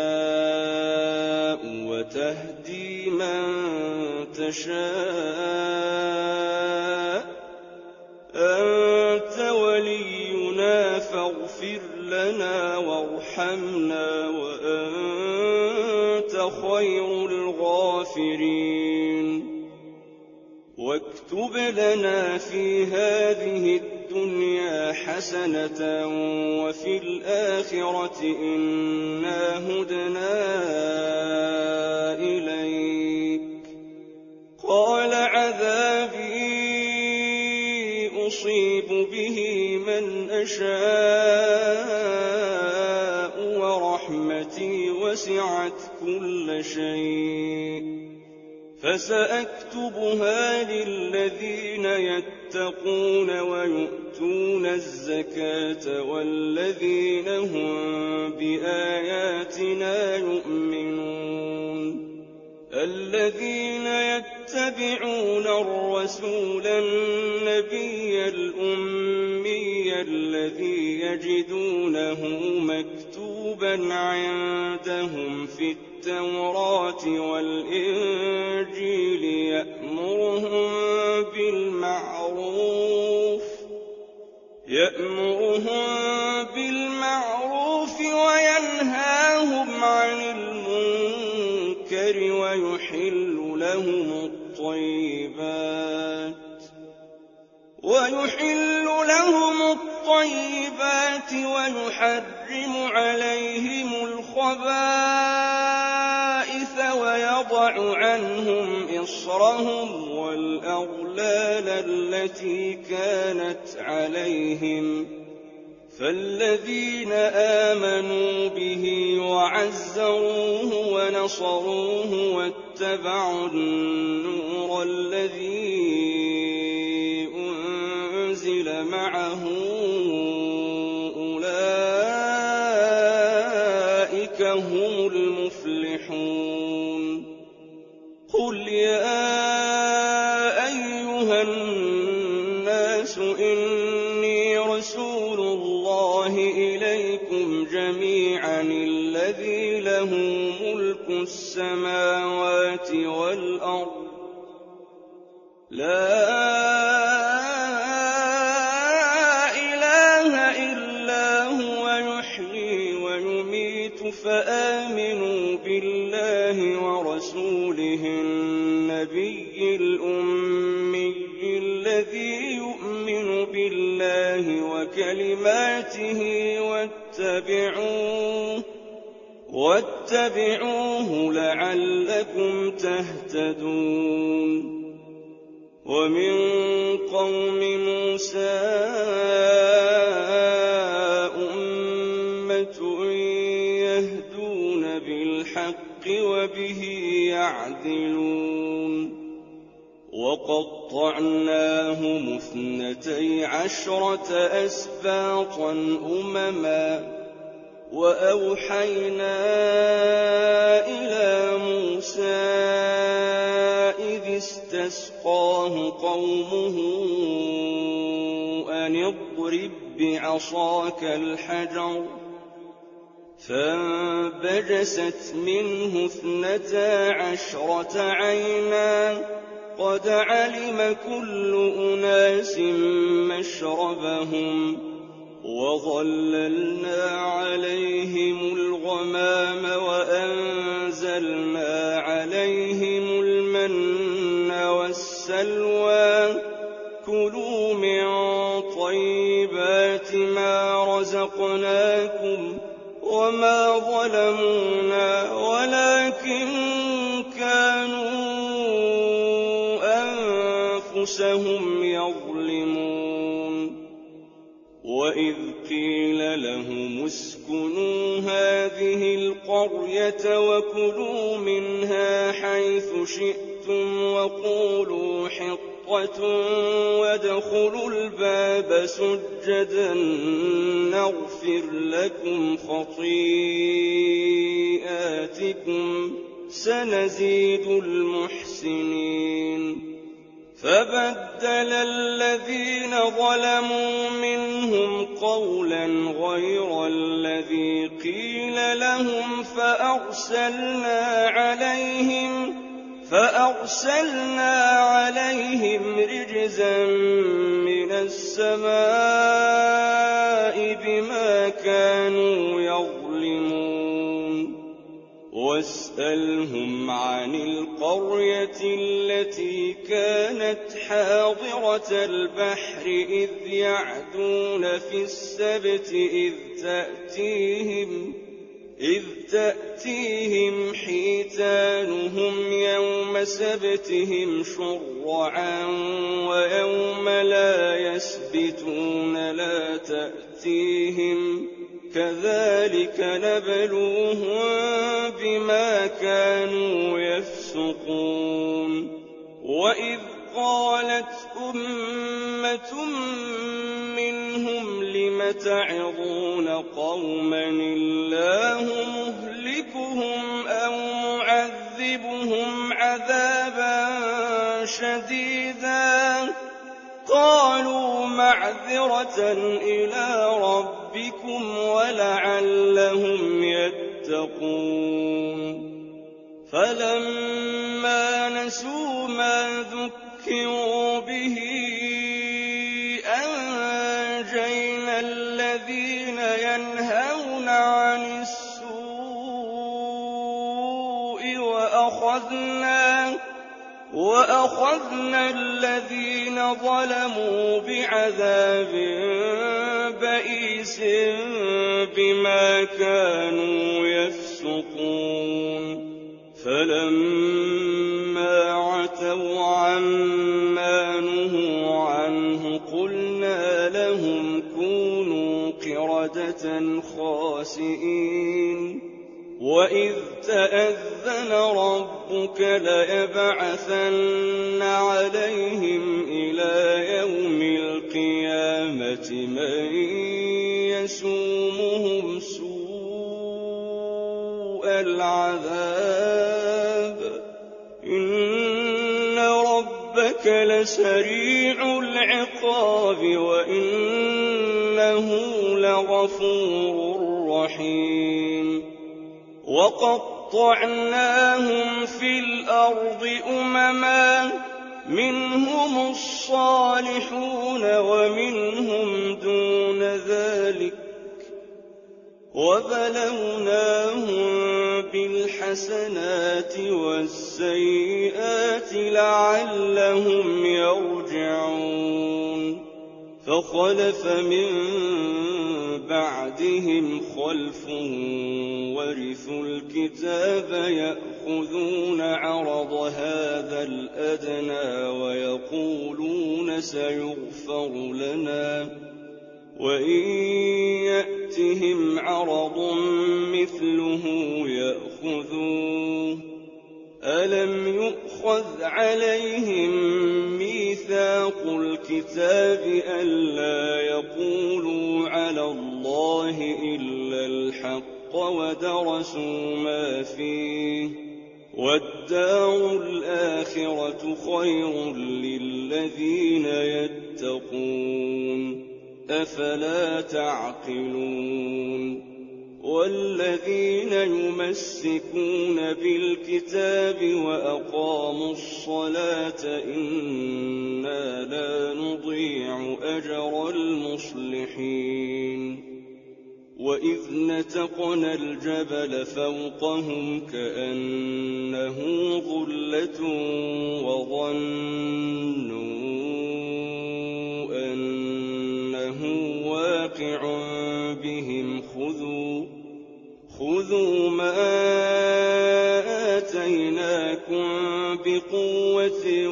وتهدي من تشاء أنت ولينا فاغفر لنا وارحمنا وارحمنا وأنت خير الغافرين واكتب لنا في هذه الدنيا حسنة وفي الآخرة إنا هدنا إليك قال عذابي أصيب به من أشاء ورحمتي وسعت كل شيء فسأكتبها للذين يتقون ويؤتون الزكاة والذين هم بآياتنا يؤمنون الذين يتبعون الرسول النبي الأمي الذي يجدونه مكتوبا عندهم في التوراة والإنجيل يأمرهم بالمعروف وينهاهم عن المنكر ويحل لهم الطيبات ويحرم عليهم الخبائث ويضع عنهم إصرهم والأغلال التي كانت عليهم فالذين آمنوا به وعزروه ونصروه واتبعوا النور الذي أنزل معه أولئك هم المفلحون قل يا أيها الناس إني رسول الله إليكم جميعا الذي له ملك السماوات والأرض لا إله إلا هو يحيي ويميت فآمنوا بالله ورسوله النبي الأمي الذي يؤمن بالله وكلماته واتبعوه لعلكم تهتدون ومن قوم موسى أمة يهدون بالحق وبه يعدلون وقطعناهم 12 أسباطا أمما وأوحينا إلى موسى إذ استسقاه قومه أن اضرب بعصاك الحجر فانبجست منه 12 عينا قد علم كل أناس مشربهم وظللنا عليهم الغمام وأنزلنا عليهم المن والسلوى كلوا من طيبات ما رزقناكم وما ظلمونا ولكن كانوا أنفسهم يظلمون وإذ قيل لهم اسكنوا هذه القرية وكلوا منها حيث شئتم وقولوا حطة وادخلوا الباب سجدا نغفر لكم خطيئاتكم سنزيد المحسنين فبدل الذين ظلموا منهم قولا غير الذي قيل لهم فأرسلنا عليهم رجزا من السماء بما كانوا يظلمون واسألهم عن القرية التي كانت حاضرة البحر إذ يعدون في السبت إذ تأتيهم حيتانهم يوم سبتهم شرعا ويوم لا يسبتون لا تأتيهم كذلك نبلوهم بما كانوا يفسقون وإذ قالت أمة منهم لم تعظون قوما الله مهلكهم أو معذبهم عذابا شديدا قالوا معذرة إلى ربكم ولعلهم يتقون فلما نسوا ما ذكروا به أنجينا الذين ينهون عن السوء وأخذنا الذين ظلموا بعذاب بئيس بما كانوا يفسقون فلما عتوا عما نهوا عنه قلنا لهم كونوا قردة خاسئين وإذ تأذن ربك ليبعثن عليهم إلى يوم القيامة من يسومهم سوء العذاب إن ربك لسريع العقاب وإنه لغفور رحيم وقطعناهم في الأرض أمما منهم الصالحون ومنهم دون ذلك وبلوناهم بالحسنات والسيئات لعلهم يرجعون فخلف من بعدهم خلف ورثوا الكتاب يأخذون عرض هذا الأدنى ويقولون سيغفر لنا وإن يأتهم عرض مثله يأخذوه ألم يؤخذ عليهم ميثاق الكتاب ألا يقولوا على الله إلا الحق ودرسوا ما فيه والدار الآخرة خير للذين يتقون أفلا تعقلون والذين يمسكون بالكتاب وأقاموا الصلاة إنا لا نضيع أجر المصلحين وإذ نتقنا الجبل فوقهم كأنه ظلة وظنوا أنه واقع بهم خذوا ما آتيناكم بقوة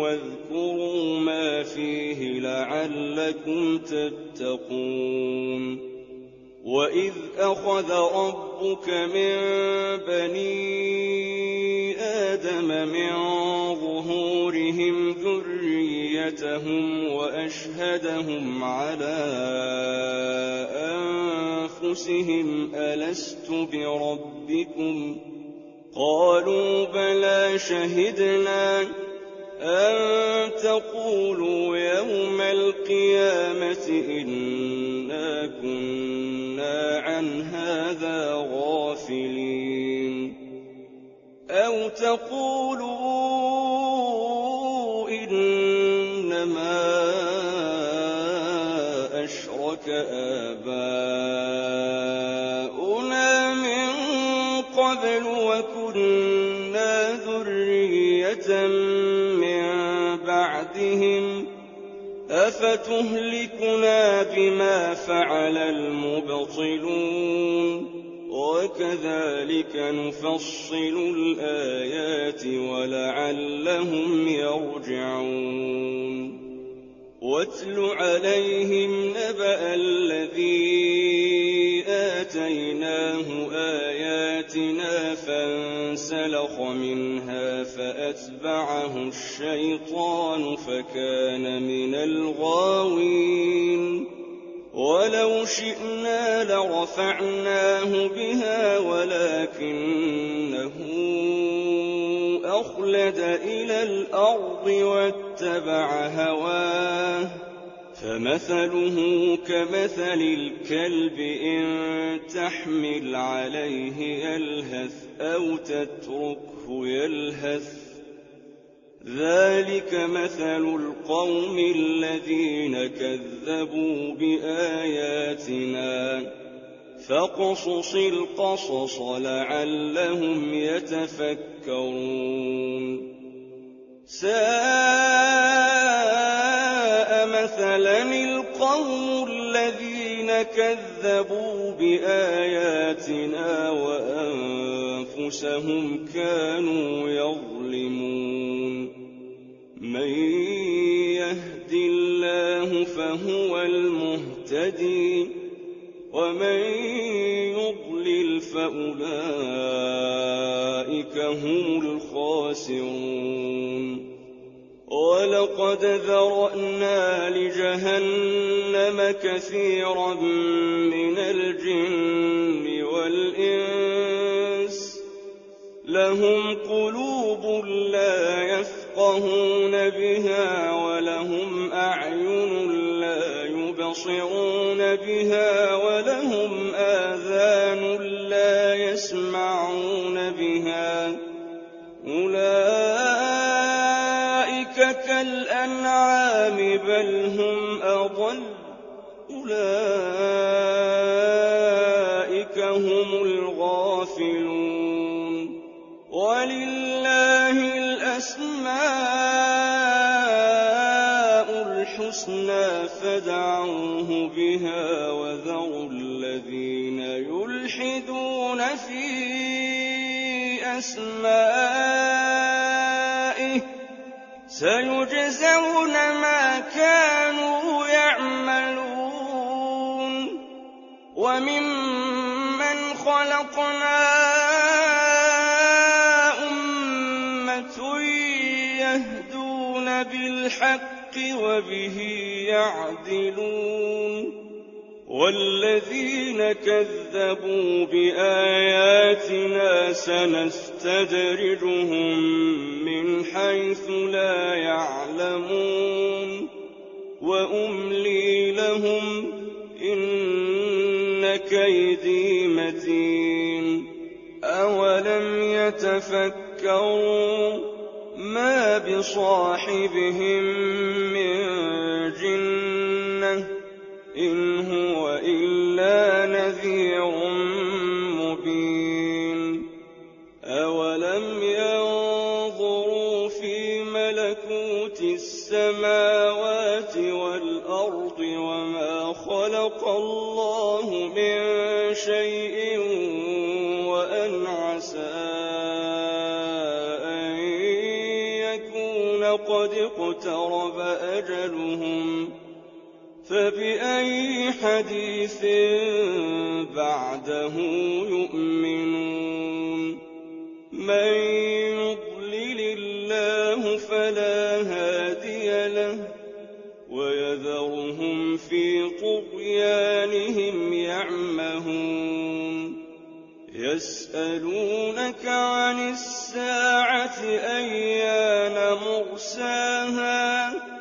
واذكروا ما فيه لعلكم تتقون وإذ أخذ ربك من بني آدم من ظهورهم ذريتهم وأشهدهم على أنفسهم ألست بربكم قالوا بلى شهدنا أن تقولوا يوم القيامة إنا كنا عن هذا غافلين أو تقولوا إنما أشرك آباؤنا من قبل وكنا ذرية من بعدهم أفتهلكنا بما فعل المبطلون وكذلك نفصل الآيات ولعلهم يرجعون واتل عليهم نبأ الذي آتيناه آياتنا فانسلخ منها فأتبعه الشيطان فكان من الغاوين ولو شئنا لرفعناه بها ولكنه أخلد إلى الأرض واتبع هواه فمثله كمثل الكلب إن تحمل عليه يلهث أو تتركه يلهث ذلك مثل القوم الذين كذبوا بآياتنا فاقصص القصص لعلهم يتفكرون ساء مثلا القوم الذين كذبوا بآياتنا وأنفسهم كانوا يظلمون من يهد الله فهو المهتدي ومن يضلل فأولئك هم الخاسرون ولقد ذرأنا لجهنم كثيرا من الجن والإنس لهم قلوب لا يفقهون بها ولهم أعين لا يبصرون بها ولهم آذان لا يسمعون بها أولئك كالأنعام بل هم أضل أولئك هم الغافلون ولله الأسماء الحسنى فادعوه بها وذروا الذين يلحدون في أسمائه سيجزون ما كانوا يعملون وممن خلقنا أمة يهدون بالحق وبه يعدلون والذين كذبوا بآياتنا سنستدرجهم من حيث لا يعلمون وأملي لهم إن كيدي متين أولم يتفكروا ما بصاحبهم من جنة إن هو إلا نذير مبين أولم ينظروا في ملكوت السماوات والأرض وما خلق الله من شيء وأن عسى أن يكون قد اقترب أجلهم فبأي حديث بعده يؤمنون من يضلل الله فلا هادي له ويذرهم في طغيانهم يعمهون يسألونك عن الساعة أيان مرساها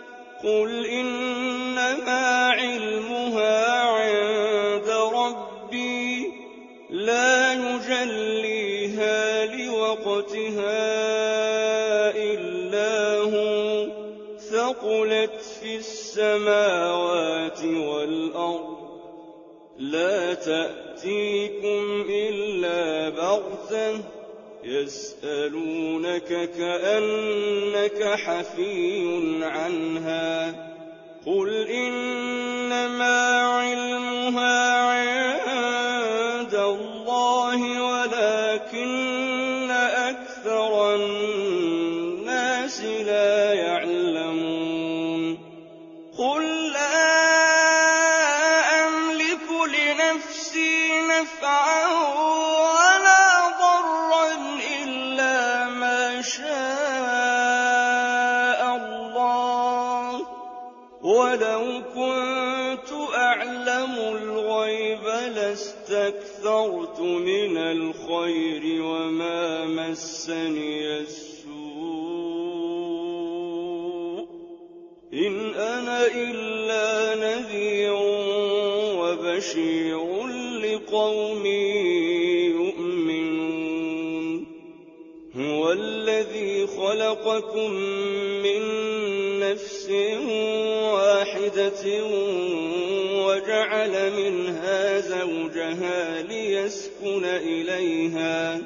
قل إنما علمها عند ربي لا يجليها لوقتها إلا هو ثقلت في السماوات والأرض لا تأتيكم إلا بغتة يسألونك كأنك حفي عنها قل إنما علمها عند الله ولكن أكثر الناس لا يعلمون قل لا أملك لنفسي نفعا ولا ضرا إلا ما شاء الله ولو كنت أعلم الغيب لاستكثرت من الخير وما مسني السوء إن أنا إلا نذير وبشير لقوم يؤمنون هو الذي خلقكم من نفس واحدة وجعل منها زوجها ليسكن إليها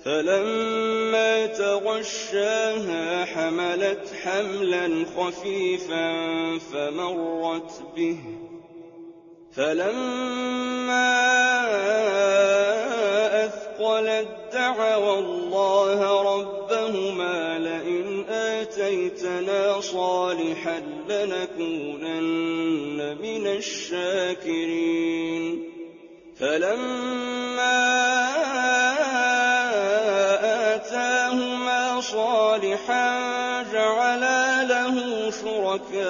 فلما تغشاها حملت حملا خفيفا فمرت به فلما أثقلت دعوا الله ربهما لئن آتيتنا صالحا لنكونن من الشاكرين فلما آتاهما صالحا جعلا له شركاء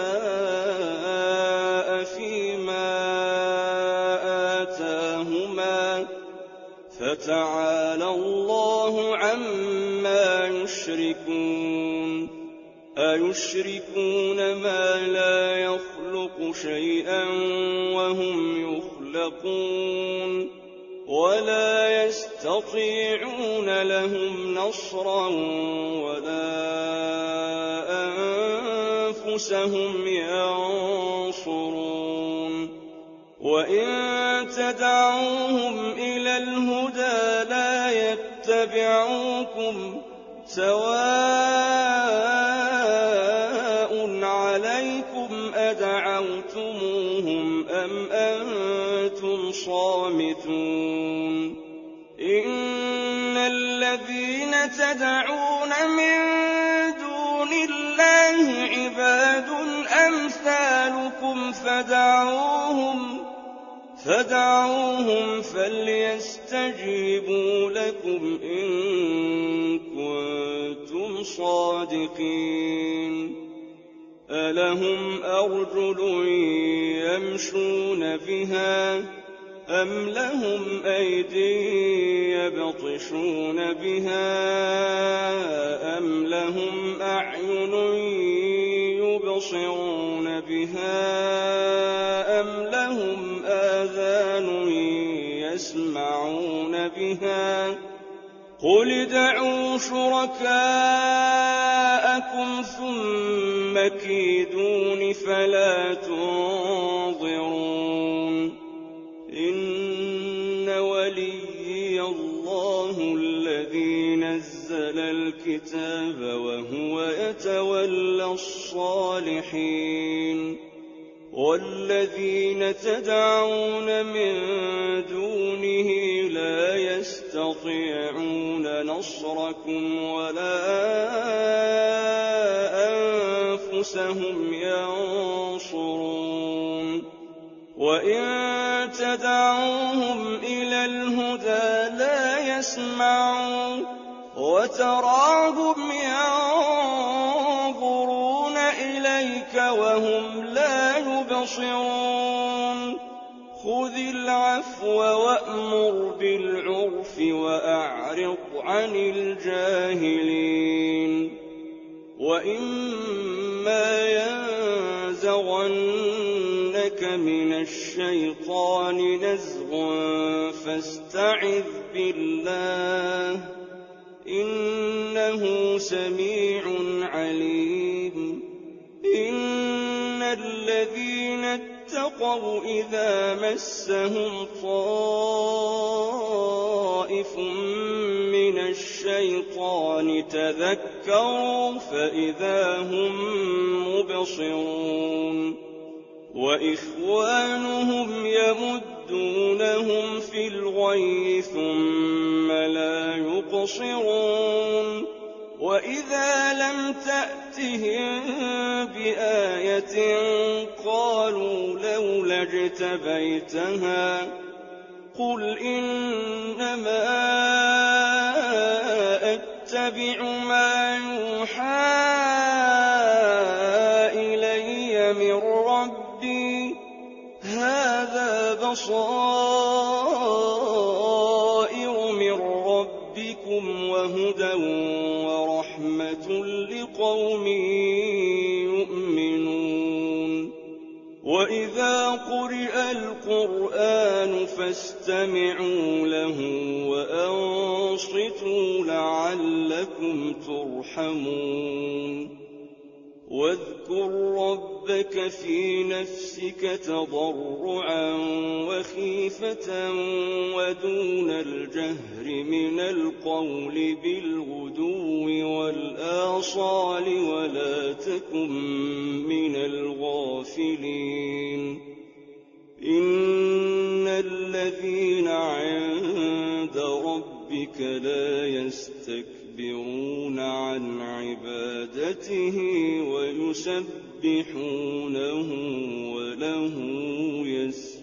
فيما آتاهما فتعالى الله عما يشركون أيشركون ما لا يخلق شيئا وهم يخلقون ولا يستطيعون لهم نصرا ولا أنفسهم ينصرون وإن تدعوهم إلى الهدى لا يتبعوكم سواء عليكم أدعوتموهم أم أنتم صامتون إن الذين تدعون من دون الله عباد أمثالكم فدعوهم فليستجيبوا لكم إن كنتم صادقين ألهم أرجل يمشون بها أم لهم أيدي يبطشون بها أم لهم أعين يبصرون بها أم لهم آذان يسمعون بها قل ادعوا شركاءكم ثم كيدون فلا تنظرون إن وليي الله الذي نزل الكتاب وهو يتولى الصالحين والذين تدعون من دونه لا يستطيعون نصركم ولا أنفسهم ينصرون وإن تدعوهم إلى الهدى لا يسمعون وتراهم ينظرون إليك وهم لا يبصرون خذ العفو وأمر بالعرف وأعرض عن الجاهلين وإما ينزغنك من الشيطان نزغ فاستعذ بالله إنه سميع عليم إن الذين اتقوا إذا مسهم طائف من الشيطان تذكروا فإذا هم مبصرون وإخوانهم يمدونهم في الغي ثم لا يقصرون وإذا لم تأتهم بآية قالوا لولا اجتبيتها قل إنما أتبع ما يوحى إلي من ربي هذا بصائر من ربكم وهدى ورحمة لقوم يؤمنون وإذا قرئ القرآن فاستمعوا له وأنصتوا لعلكم ترحمون واذكر ربك في نفسك تضرعا وخيفة ودون الجهر من القول بالغدو والآصال ولا تكن من الغافلين إن الذين عند ربك لا يستكبرون عن عبادته ويسبحونه وله يسجدون